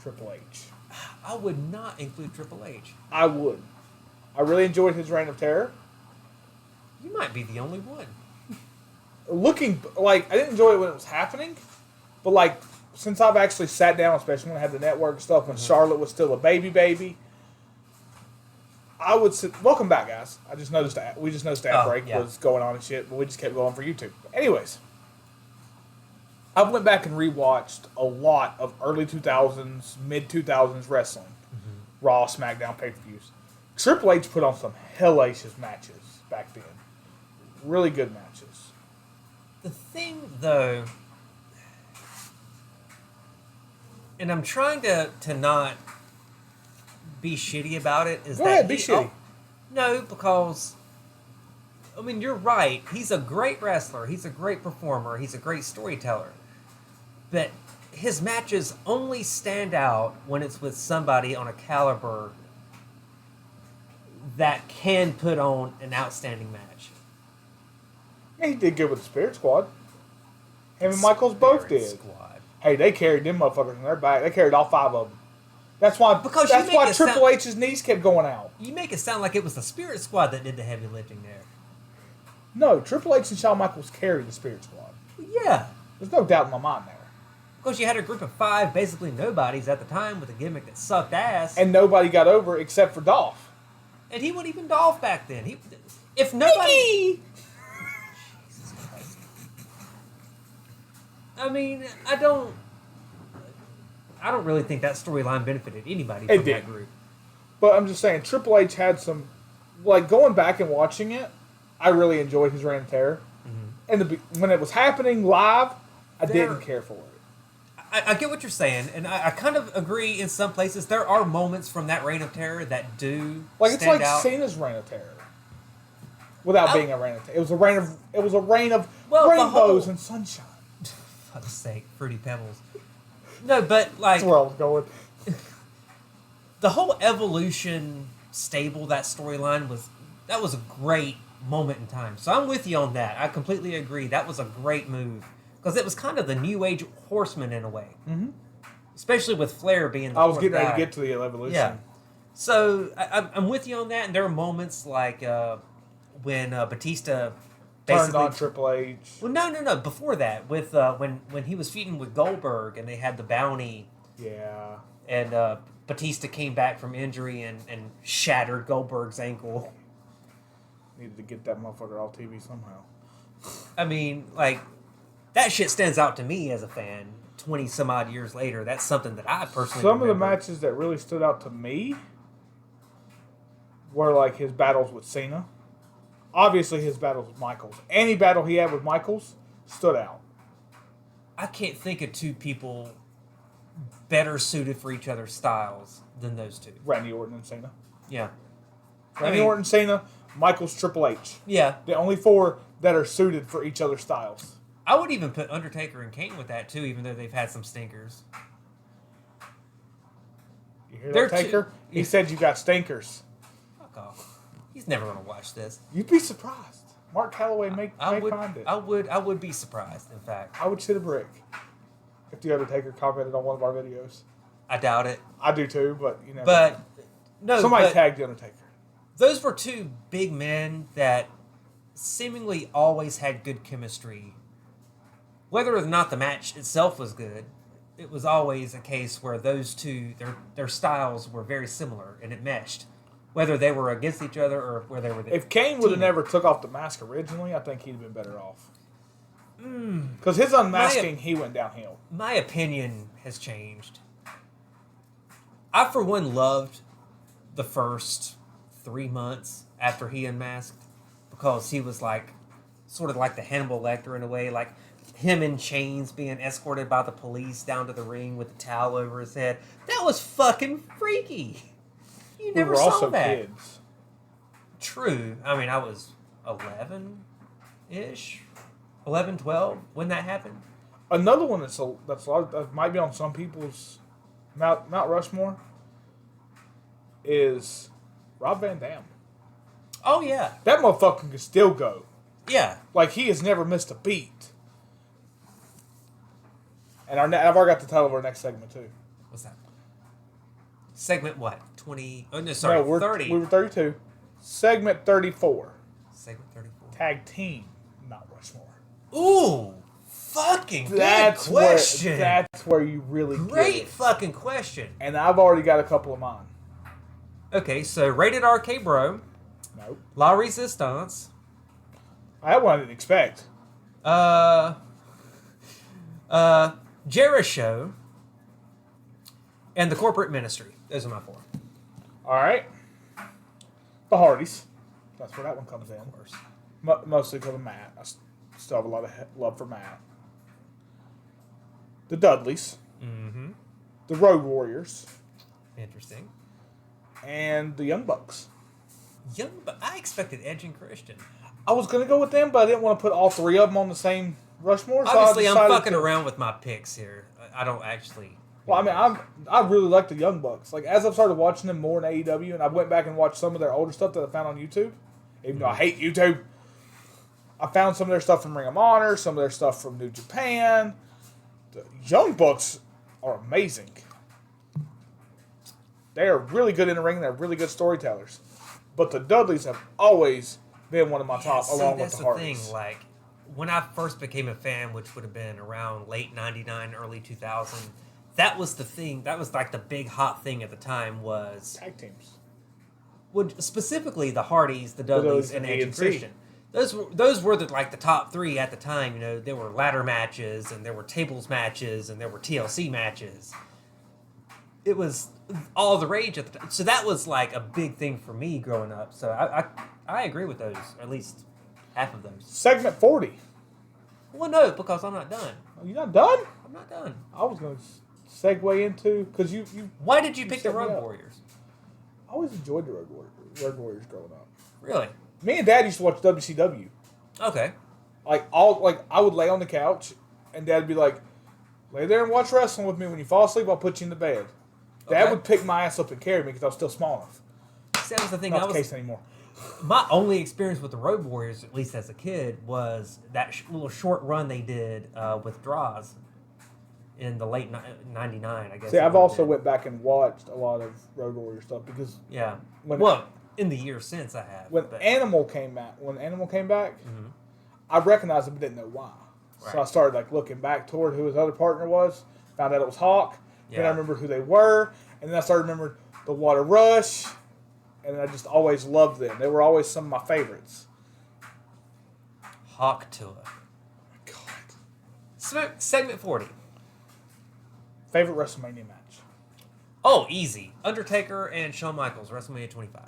Triple H. I would not include Triple H. I would. I really enjoyed his reign of terror. You might be the only one. Looking, like, I didn't enjoy it when it was happening, but, like, since I've actually sat down, especially when I had the network and stuff, when Charlotte was still a baby, I would sit. Welcome back, guys. We just noticed ad break was going on and shit, but we just kept going for YouTube. But anyways, I went back and rewatched a lot of early 2000s, mid 2000s wrestling, Raw, SmackDown, pay-per-views. Triple H put on some hellacious matches back then. Really good matches. The thing, though, and I'm trying to not be shitty about it, is Go ahead, be shitty. No, because, I mean, you're right. He's a great wrestler. He's a great performer. He's a great storyteller. But his matches only stand out when it's with somebody on a caliber that can put on an outstanding match. Yeah, he did good with the Spirit Squad. Him and Michaels both did. Squad. Hey, they carried them motherfuckers on their back. They carried all 5 of them. That's why Triple H's knees kept going out. You make it sound like it was the Spirit Squad that did the heavy lifting there. No, Triple H and Shawn Michaels carried the Spirit Squad. Yeah. There's no doubt in my mind there. Because you had a group of 5 basically nobodies at the time with a gimmick that sucked ass. And nobody got over except for Dolph. And he wasn't even Dolph back then. If nobody... Jesus Christ. I mean, I don't really think that storyline benefited anybody from that group. But I'm just saying, Triple H had some... Like, going back and watching it, I really enjoyed his reign of terror. Mm-hmm. And when it was happening live, I didn't care for it. I get what you're saying, and I kind of agree in some places. There are moments from that reign of terror that do stand out. Cena's reign of terror. Without being a reign of terror. It was a reign of rainbows and sunshine. For fuck's sake, Fruity Pebbles. No, but like... That's where I was going. The whole Evolution stable, that storyline, was a great moment in time. So I'm with you on that. I completely agree. That was a great move. Because it was kind of the New Age Horseman in a way. Mm-hmm. Especially with Flair being the I was getting ready to get to the Evolution. Yeah. So I'm with you on that. And there are moments like when Batista turned on Triple H. Well, no. Before that, with when he was feuding with Goldberg and they had the bounty. Yeah. And Batista came back from injury and shattered Goldberg's ankle. Needed to get that motherfucker off TV somehow. I mean, like... That shit stands out to me as a fan. 20 some odd years later, that's something that I personally remember. Some of the matches that really stood out to me were like his battles with Cena. Obviously, his battles with Michaels. Any battle he had with Michaels stood out. I can't think of 2 people better suited for each other's styles than those 2. Randy Orton and Cena. Yeah. Randy Orton, Cena, Michaels, Triple H. Yeah. The only 4 that are suited for each other's styles. I would even put Undertaker and Kane with that, too, even though they've had some stinkers. You hear that, Taker? He said you got stinkers. Fuck off. He's never going to watch this. You'd be surprised. Mark Calloway may find it. I would be surprised, in fact. I would shit a brick if the Undertaker commented on one of our videos. I doubt it. I do, too, but you know. But, no. Somebody tagged the Undertaker. Those were 2 big men that seemingly always had good chemistry. Whether or not the match itself was good, it was always a case where those 2, their styles were very similar, and it meshed. Whether they were against each other or where they were the If Kane would have never took off the mask originally, I think he'd have been better off. Because his unmasking, he went downhill. My opinion has changed. I, for one, loved the first 3 months after he unmasked, because he was like, sort of like the Hannibal Lecter in a way, like... Him in chains being escorted by the police down to the ring with the towel over his head. That was fucking freaky. You never saw that. We were also kids. True. I mean, I was 11-ish, 11, 12 when that happened. Another one that's that might be on some people's Mount Rushmore is Rob Van Dam. Oh yeah, That motherfucker can still go. yeah. Like, he has never missed a beat. And I've already got the title of our next segment too. What's that? Segment what? 20? Oh no, sorry, No, 30. We were 32. Segment 34. Segment 34. Tag team Mount Rushmore. Ooh, fucking good question. That's where you really Great get it. fucking question. And I've already got a couple of mine. Okay, so Rated RK Bro, Nope. La Resistance, I had one I didn't expect. Jericho, and the Corporate Ministry. Those are my 4. All right. The Hardys. That's where that one comes in. Of course. Mostly because of Matt. I still have a lot of love for Matt. The Dudleys. Mm-hmm. The Road Warriors. Interesting. And the Young Bucks. But I expected Edge and Christian. I was going to go with them, but I didn't want to put all 3 of them on the same Rushmore. So Obviously, I I'm decided fucking to- around with my picks here. I don't actually. Well, I mean, I really like the Young Bucks. Like, as I've started watching them more in AEW, and I went back and watched some of their older stuff that I found on YouTube, even though I hate YouTube, I found some of their stuff from Ring of Honor, some of their stuff from New Japan. The Young Bucks are amazing. They are really good in the ring. They're really good storytellers. But the Dudleys have always been one of my top, along with the Hardys. Thing. Like, when I first became a fan, which would have been around late 99, early 2000, that was the thing. That was like the big hot thing at the time was... Tag teams. Specifically the Hardys, the Dudleys, and Edge and Christian. Those were the top 3 at the time. You know, there were ladder matches, and there were tables matches, and there were TLC matches. It was all the rage at the time. So that was like a big thing for me growing up. So I agree with those, or at least half of those. Segment 40. Well, no, because I'm not done. Are you not done? I'm not done. I was going to segue into... Because you Why did you pick the set me Road up. Warriors? I always enjoyed the Road Warriors growing up. Really? Me and Dad used to watch WCW. Okay. I would lay on the couch, and Dad would be like, "Lay there and watch wrestling with me. When you fall asleep, I'll put you in the bed." Dad Okay. would pick my ass up and carry me because I was still small enough. See, that was the thing. Not the case anymore. My only experience with the Road Warriors, at least as a kid, was that little short run they did with Draws in the late 99, I guess. See, I've also went back and watched a lot of Road Warrior stuff because Yeah. when in the years since I have. when but- Animal came back, Mhm. I recognized him but didn't know why. So I Right. started looking back toward who his other partner was. Found out it was Hawk. Then I Yeah. remembered who they were, and then I started remembering the Water Rush, and I just always loved them. They were always some of my favorites. Hawk Tour. God. Segment 40. Favorite WrestleMania match? Oh, easy. Undertaker and Shawn Michaels, WrestleMania 25.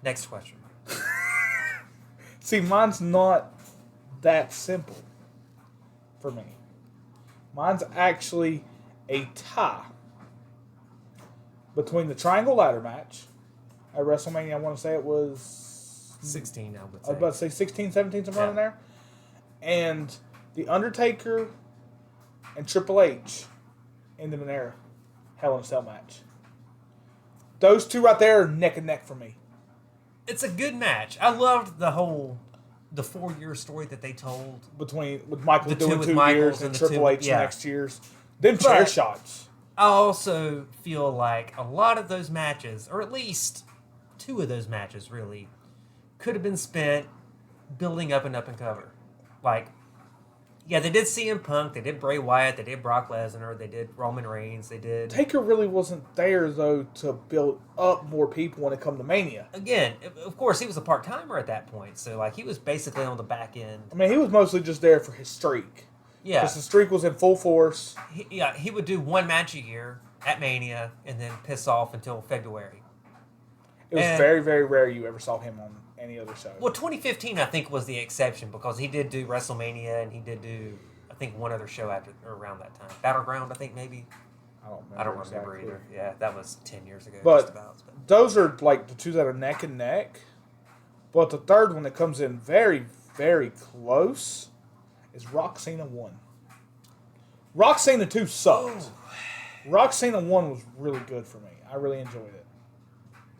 Next question. See, mine's not that simple for me. Mine's actually a tie between the Triangle Ladder match at WrestleMania. I want to say it was 16, I would I say. was about to say 16, 17, somewhere in there. And the Undertaker and Triple H in the Monera Hell in a Cell match. Those two right there are neck and neck for me. It's a good match. I loved the 4-year story that they told. With Michael The two doing with 2 Michaels years and and the Triple two- H yeah. next years. Them chair But- shots. I also feel like a lot of those matches, or at least 2 of those matches really, could have been spent building up and cover. Like, yeah, they did CM Punk, they did Bray Wyatt, they did Brock Lesnar, they did Roman Reigns, they did... Taker really wasn't there, though, to build up more people when it come to Mania. Again, of course, he was a part-timer at that point, so like he was basically on the back end. I mean, he was mostly just there for his streak. Yeah, Because the streak was in full force. he would do 1 match a year at Mania and then piss off until February. It was And- very, very rare you ever saw him on any other show. Well, 2015 I think was the exception because he did do WrestleMania and he did do I think one other show after or around that time. Battleground, I think maybe. I don't remember, I don't remember exactly. either. Yeah, that was 10 years ago. But just about. those are like the two that are neck and neck. But the third one that comes in very, very close is Cena 1. Cena 2 sucked. Cena 1 was really good for me. I really enjoyed it.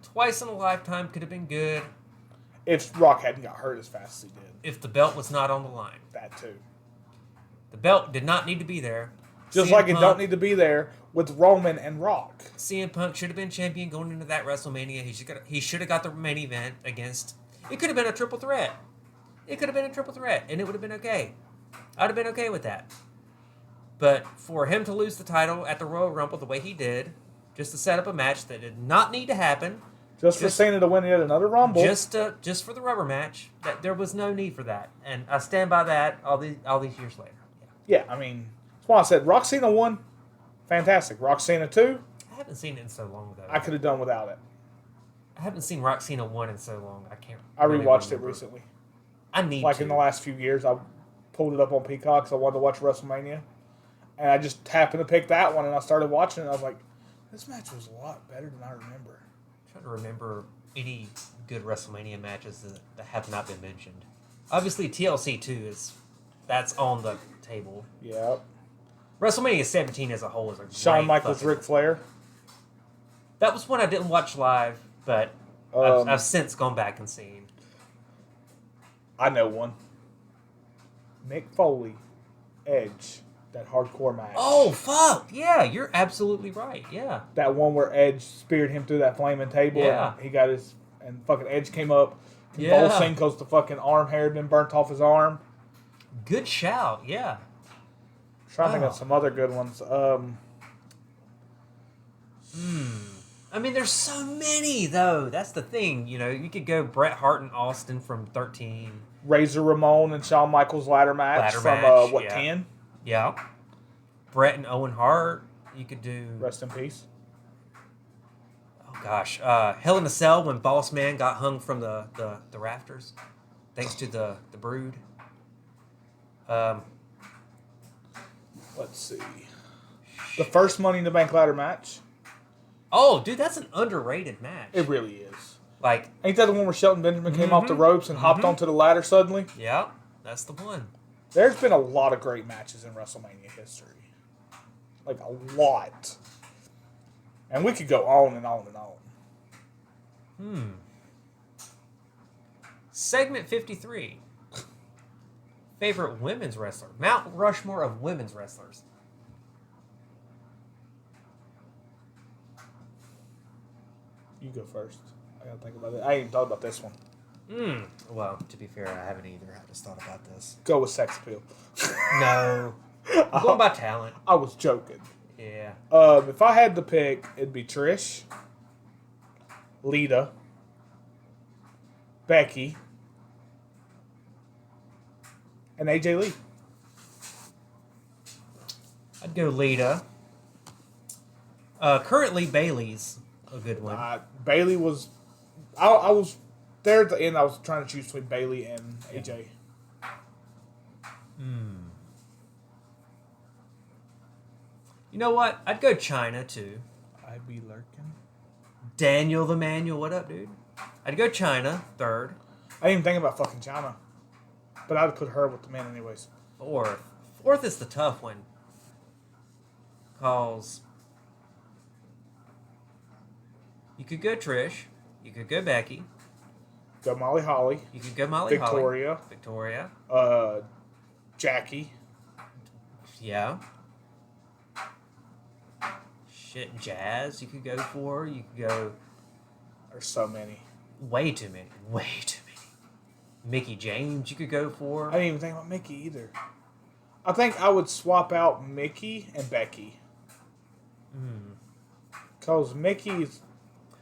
Twice in a lifetime could have been good. If Rock hadn't got hurt as fast as he did. If the belt was not on the line. That too. The belt did not need to be there. Just CM like it Punk, don't need to be there with Roman and Rock. CM Punk should have been champion going into that WrestleMania. He should have got the main event against... It could have been a triple threat. And it would have been okay. I'd have been okay with that. But for him to lose the title at the Royal Rumble the way he did, just to set up a match that did not need to happen... Just for Cena to win yet another Rumble. Just for the rubber match. That there was no need for that. And I stand by that all these years later. Yeah, I mean... That's why I said Cena 1, fantastic. Cena 2, I haven't seen it in so long, though. I could have done without it. I haven't seen Cena 1 in so long. I can't. I really rewatched remember. it recently. I need Like to. in the last few years, I pulled it up on Peacock because I wanted to watch WrestleMania. And I just happened to pick that one, and I started watching it, and I was like, this match was a lot better than I remember. I'm trying to remember any good WrestleMania matches that have not been mentioned. Obviously, TLC 2 that's on the table. Yeah. WrestleMania 17 as a whole is a Shawn great Michaels, fucking- Ric Flair. That was one I didn't watch live, but I've since gone back and seen. I know one. Mick Foley, Edge, that hardcore match. Oh, fuck! Yeah, you're absolutely right. Yeah. That one where Edge speared him through that flaming table. Yeah. And he got his... And fucking Edge came up, Yeah. convulsing because the fucking arm hair had been burnt off his arm. Good shout, yeah. Trying to think of some other good ones. I mean, there's so many, though. That's the thing. You know, you could go Bret Hart and Austin from 13. Razor Ramon and Shawn Michaels ladder match from, 10? Yeah. Bret and Owen Hart. You could do... Rest in peace. Oh, gosh. Hell in a Cell when Boss Man got hung from the rafters. Thanks to the Brood. Let's see. The first Money in the Bank ladder match. Oh, dude, that's an underrated match. It really is. Like... Ain't that the one where Shelton Benjamin came off the ropes and hopped onto the ladder suddenly? Yeah, that's the one. There's been a lot of great matches in WrestleMania history. Like, a lot. And we could go on and on and on. Segment 53. Favorite women's wrestler. Mount Rushmore of women's wrestlers. You go first. I gotta think about it. I ain't even thought about this one. Well, to be fair, I haven't either. I just thought about this. Go with sex appeal. No. I'm going by talent. I was joking. Yeah. If I had to pick, it'd be Trish, Lita, Becky, and AJ Lee. I'd go Lita. Currently, Bayley's a good one. Bayley was... I was there at the end. I was trying to choose between Bayley and AJ. You know what? I'd go China, too. I be lurking. Daniel the Manual, what up, dude? I'd go China, third. I didn't even think about fucking China. But I'd put her with the men anyways. Fourth. Fourth is the tough one. Cause you could go Trish. You could go Becky. Go Molly Holly. You could go Molly Victoria. Holly. Victoria. Jackie. Yeah. Shit, Jazz you could go for. You could go... There's so many. Way too many. Way too many. Mickey James you could go for. I didn't even think about Mickey either. I think I would swap out Mickey and Becky. Because Mickey's...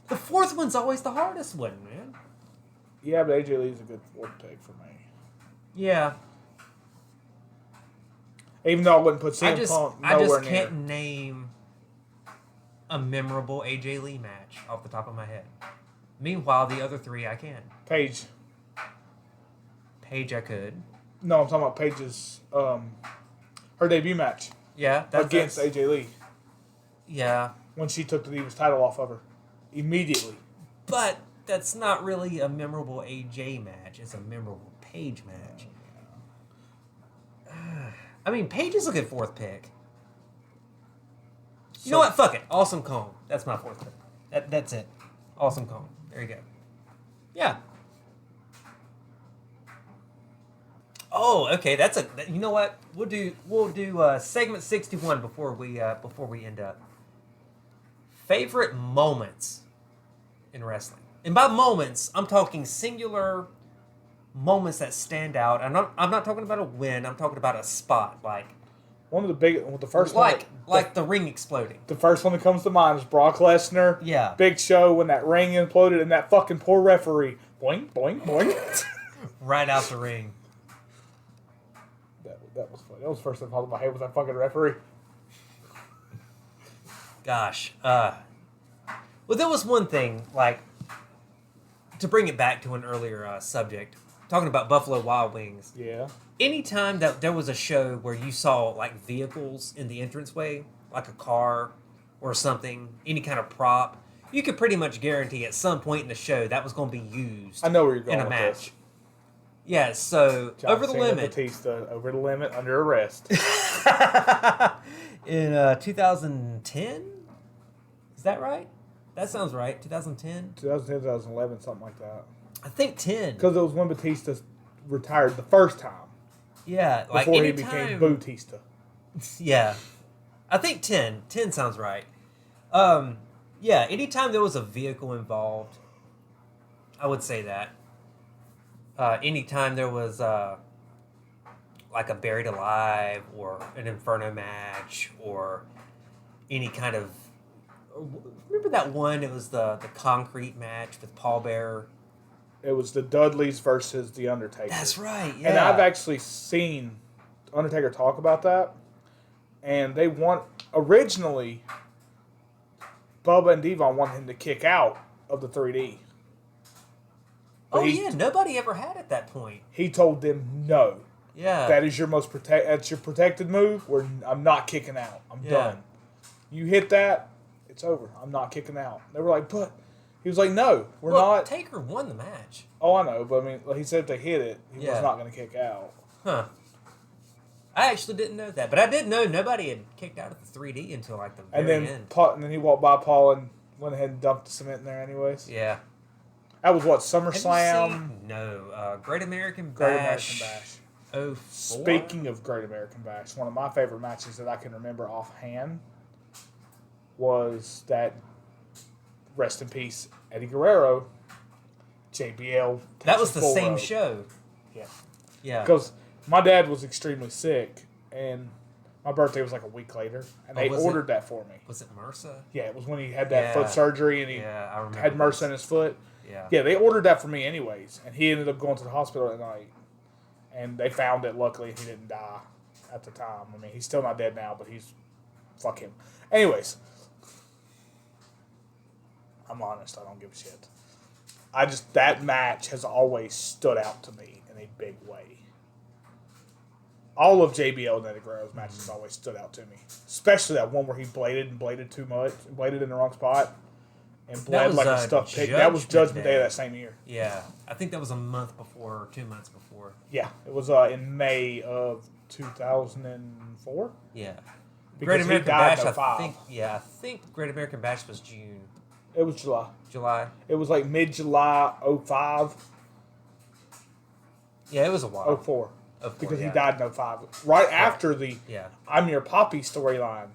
The fourth one's always the hardest one, man. Yeah, but AJ Lee's a good fourth pick for me. Yeah. Even though I wouldn't put CM Punk I nowhere just near. can't name a memorable AJ Lee match off the top of my head. Meanwhile, the other three I can. Paige. Paige I could. No, I'm talking about Paige's... her debut match. Yeah. Against AJ Lee. Yeah. When she took the Divas title off of her. Immediately. But that's not really a memorable AJ match. It's a memorable Paige match. I mean, Paige is a good fourth pick. You know what? Fuck it. Awesome Kong. That's my fourth pick. That's it. Awesome Kong. There you go. Yeah. Oh, okay. You know what? We'll do segment 61 before we end up. Favorite moments in wrestling, and by moments, I'm talking singular moments that stand out. I'm not talking about a win. I'm talking about a spot, like one of the first like the ring exploding. The first one that comes to mind is Brock Lesnar. Yeah. Big Show when that ring imploded and that fucking poor referee. Boing, boing, boing. Right out the ring. That was funny. That was the first thing that popped in my head was that fucking referee. Gosh. Well, there was one thing, like, to bring it back to an earlier subject, talking about Buffalo Wild Wings. Yeah. Anytime that there was a show where you saw, like, vehicles in the entranceway, like a car or something, any kind of prop, you could pretty much guarantee at some point in the show that was going to be used I know where you're going in a with match. This. Yeah, so John Over the Cena, Limit. Batista, Over the Limit, under arrest. In 2010? Is that right? That sounds right. 2010? 2010, 2011, something like that. I think 10. Because it was when Batista retired the first time. Yeah, like before he anytime, became Batista. Yeah. I think 10. 10 sounds right. Yeah, anytime there was a vehicle involved, I would say that. Anytime there was like a Buried Alive or an Inferno match or any kind of... Remember that one? It was the concrete match with Paul Bearer. It was the Dudleys versus the Undertaker. That's right. Yeah. And I've actually seen Undertaker talk about that. And they originally, Bubba and Devon wanted him to kick out of the 3D. But nobody ever had at that point. He told them no. Yeah. That is your that's your protected move. I'm not kicking out. I'm done. You hit that, it's over. I'm not kicking out. They were like, but he was like, no, we're not. Taker won the match. Oh, I know, but I mean, he said if they hit it, he was not going to kick out. Huh. I actually didn't know that, but I did know nobody had kicked out of the 3D until like the very end. And then he walked by Paul and went ahead and dumped the cement in there anyways. Yeah. That was what, SummerSlam? No, Great American Bash. Great American Bash. Oh, speaking of Great American Bash, one of my favorite matches that I can remember offhand was that, rest in peace, Eddie Guerrero, JBL. That was the same show. Yeah. Yeah. Because my dad was extremely sick, and my birthday was like a week later, and they ordered that for me. Was it MRSA? Yeah, it was when he had that foot surgery, and he had MRSA in his foot. Yeah. Yeah, they ordered that for me anyways, and he ended up going to the hospital that night, and they found it. Luckily, he didn't die at the time. I mean, he's still not dead now, but fuck him. Anyways, I'm honest. I don't give a shit. That match has always stood out to me in a big way. All of JBL and Eddie Guerrero's matches always stood out to me, especially that one where he bladed too much, bladed in the wrong spot. And bled like a stuffed pig. That was Judgment Day that same year. Yeah. I think that was a month before or 2 months before. Yeah. It was in May of 2004. Yeah. Because Great American Bash, I think Great American Bash was June. It was July. July. It was like mid-July 05. Yeah, it was a while. 04. Because he died in 05. Right after the I'm Your Poppy storyline.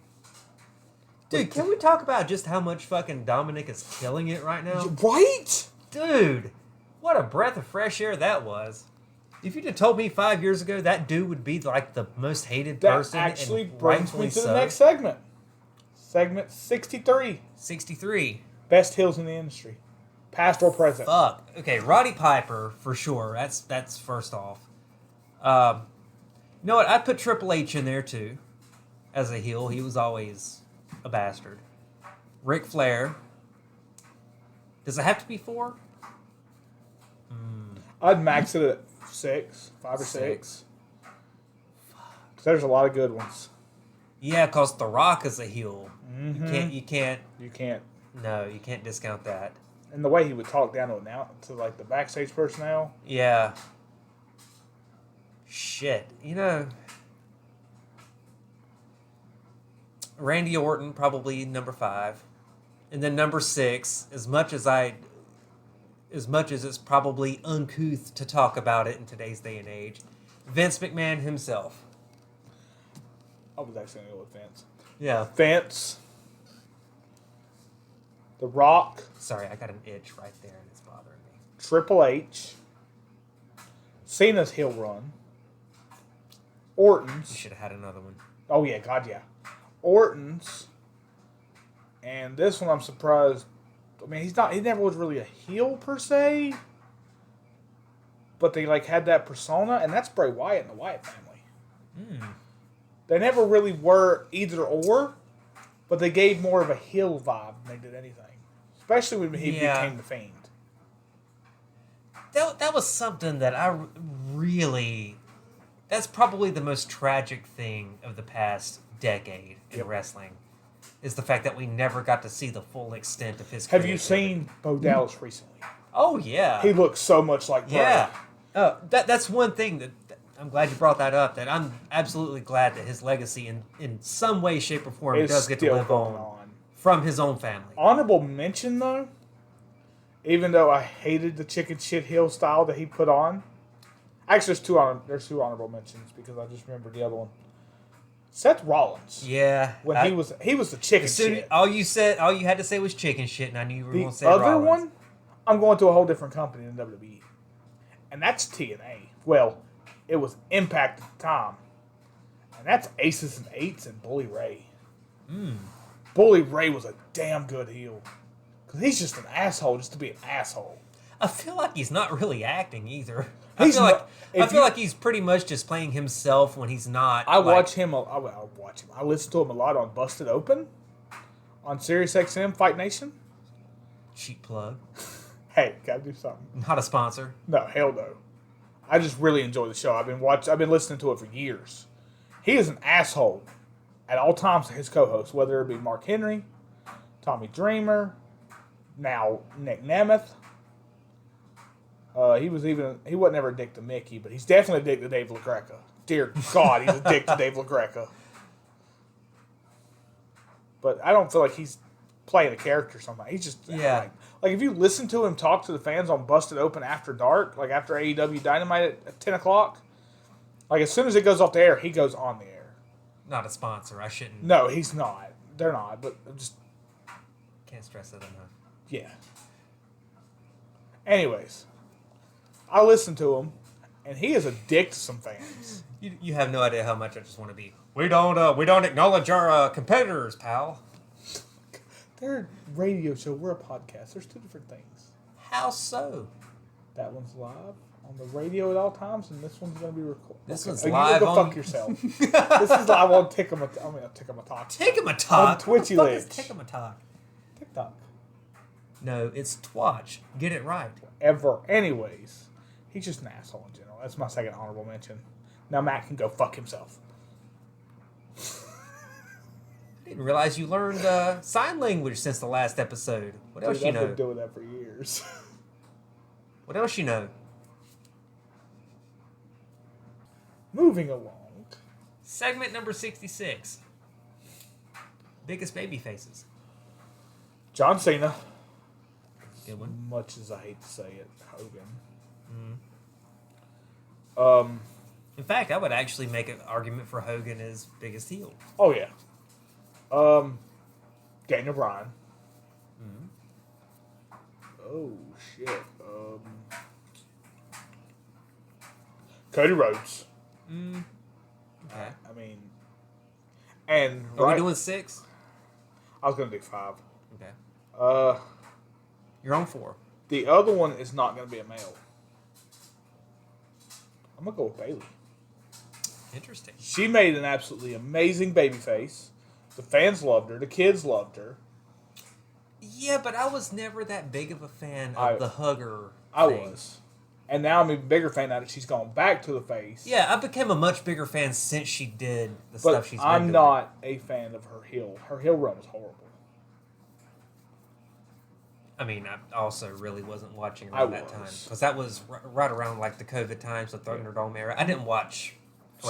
Dude, can we talk about just how much fucking Dominic is killing it right now? Right? Dude, what a breath of fresh air that was. If you'd have told me 5 years ago that dude would be like the most hated person. That actually brings me to the next segment. Segment 63. 63. Best heels in the industry. Past or present. Fuck. Okay, Roddy Piper, for sure. That's first off. You know what? I'd put Triple H in there, too. As a heel. He was always a bastard. Ric Flair. Does it have to be 4? I'd max it at 6. 5 or 6. Because there's a lot of good ones. Yeah, because The Rock is a heel. Mm-hmm. You can't. You can't. No, you can't discount that. And the way he would talk down to like the backstage personnel. Yeah. Shit. Randy Orton, probably number 5. And then number 6, as much as it's probably uncouth to talk about it in today's day and age, Vince McMahon himself. I was actually going to go with Vince. Yeah. Vince. The Rock. Sorry, I got an itch right there and it's bothering me. Triple H. Cena's heel run. Orton's. You should have had another one. Oh, yeah. God, yeah. Orton's. And this one I'm surprised. I mean, he never was really a heel per se. But they like had that persona, and that's Bray Wyatt and the Wyatt family. They never really were either or, but they gave more of a heel vibe than they did anything. Especially when he became the Fiend. That was something that I really... That's probably the most tragic thing of the past decade in wrestling. Is the fact that we never got to see the full extent of his Have you seen Bo Dallas recently? Oh, yeah. He looks so much like Bray. Yeah. That's one thing that I'm glad you brought that up, that I'm absolutely glad that his legacy in some way, shape, or form does get to live on from his own family. Honorable mention, though, even though I hated the chicken shit heel style that he put on. Actually, there's two honorable mentions because I just remembered the other one. Seth Rollins. Yeah. When he was the chicken shit. All you had to say was chicken shit, and I knew you were going to say Rollins. The other Rollins. one, I'm going to a whole different company than WWE. And that's TNA. Well, it was Impact at the time. And that's Aces and Eights and Bully Ray. Bully Ray was a damn good heel. Because he's just an asshole just to be an asshole. I feel like he's not really acting either. I feel like he's pretty much just playing himself when he's not. I watch him. I listen to him a lot on Busted Open, on SiriusXM Fight Nation. Cheap plug. Hey, gotta do something. Not a sponsor. No, hell no. I just really enjoy the show. I've been listening to it for years. He is an asshole at all times to his co-hosts, whether it be Mark Henry, Tommy Dreamer, now Nick Nemeth. He wasn't ever a dick to Mickey, but he's definitely a dick to Dave LaGreca. Dear God, he's a dick to Dave LaGreca. But I don't feel like he's playing a character or something. He's just like if you listen to him talk to the fans on Busted Open after dark, like after AEW Dynamite at 10 o'clock, like as soon as it goes off the air, he goes on the air. Not a sponsor. I shouldn't. No, he's not. They're not. But I'm just can't stress that enough. Yeah. Anyways. I listen to him, and he is a dick to some fans. You have no idea how much I just want to be. We don't acknowledge our competitors, pal. They're a radio show. We're a podcast. There's two different things. How so? That one's live on the radio at all times, and this one's going to be recorded. This one's live you go on... fuck yourself. This is live on Tick'em-a-Talk. Tick'em-a-Talk? On Twitchy What Ledge. the fuck is Tick'em-a-Talk? TikTok. No, it's Twatch. Get it right. Ever. Anyways. He's just an asshole in general. That's my second honorable mention. Now Matt can go fuck himself. I didn't realize you learned sign language since the last episode. What else you know? I've been doing that for years. What else you know? Moving along. Segment number 66. Biggest baby faces. John Cena. Good one. As much as I hate to say it, Hogan. In fact, I would actually make an argument for Hogan as biggest heel. Oh yeah. Daniel Bryan. Oh shit. Cody Rhodes. Okay. I mean, and Are we doing 6? I was gonna do 5. Okay. You're on 4. The other one is not gonna be a male. I'm gonna go with Bayley. Interesting. She made an absolutely amazing babyface. The fans loved her. The kids loved her. Yeah, but I was never that big of a fan of the hugger I thing. was. And now I'm a bigger fan now that she's gone back to the face. Yeah, I became a much bigger fan since she did the stuff she's been doing. I'm not a fan of her heel. Her heel run was horrible. I mean, I also really wasn't watching around that time because that was right around like the COVID times, the Thunderdome era. I didn't watch.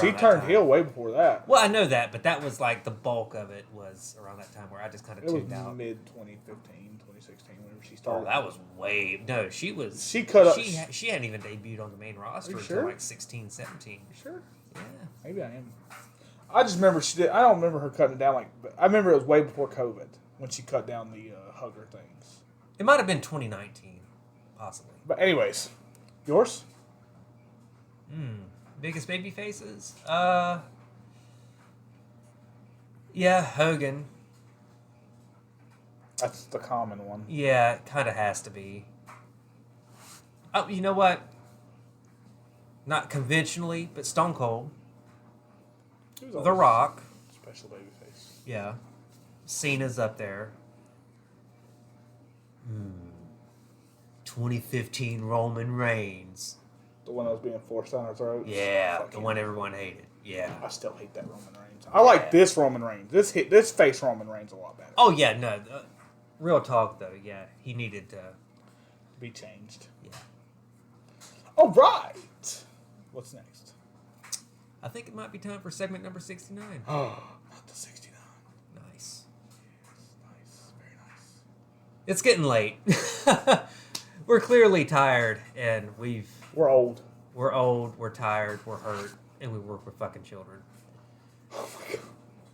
She turned heel way before that. Well, I know that, but that was like the bulk of it was around that time where I just kind of tuned out. Mid 2015, 2016, whenever she started. Oh, that was way. No, she was. She cut up. She hadn't even debuted on the main roster until like 16, 17. You sure? Yeah. Maybe I am. I just remember she did. I don't remember her cutting it down like. But I remember it was way before COVID when she cut down the hugger things. It might have been 2019, possibly. But anyways, yours? Biggest baby faces? Yeah, Hogan. That's the common one. Yeah, it kind of has to be. Oh, you know what? Not conventionally, but Stone Cold. The Rock. Special baby face. Yeah. Cena's up there. 2015 Roman Reigns. The one that was being forced down her throat. Yeah, the one everyone hated. Yeah. I still hate that Roman Reigns. I like this Roman Reigns. This face Roman Reigns a lot better. Oh yeah, no. Real talk though. Yeah, he needed to be changed. Yeah. All right. What's next? I think it might be time for segment number 69. Oh, not the 69. Nice. Nice. Very nice. It's getting late. We're clearly tired, and we're old. We're old, we're tired, we're hurt, and we work with fucking children. Oh my god.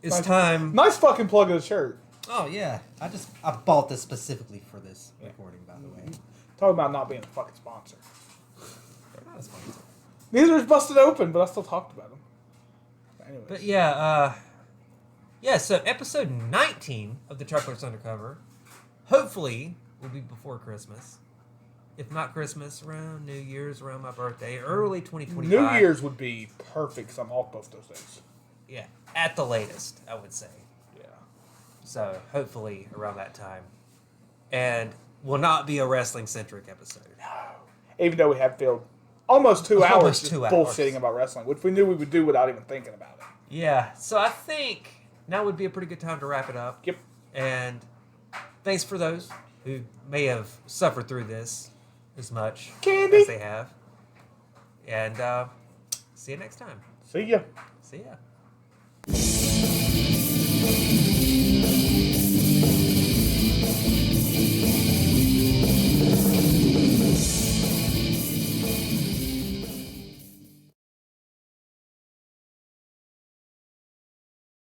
It's time. Nice fucking plug of the shirt. Oh yeah. I bought this specifically for this recording, by the way. Talking about not being a fucking sponsor. They're not a sponsor. Neither is Busted Open, but I still talked about them. Anyways. But yeah, so episode 19 of the Chucklers Undercover, hopefully, will be before Christmas. If not Christmas, around New Year's, around my birthday, early 2025. New Year's would be perfect because I'm off both those days. Yeah, at the latest, I would say. Yeah. So, hopefully, around that time. And will not be a wrestling-centric episode. No. Even though we have filled almost 2 hours Almost just 2 hours. bullshitting about wrestling, which we knew we would do without even thinking about it. Yeah, so I think now would be a pretty good time to wrap it up. Yep. And thanks for those who may have suffered through this as much as they have. And see you next time. See ya. See ya.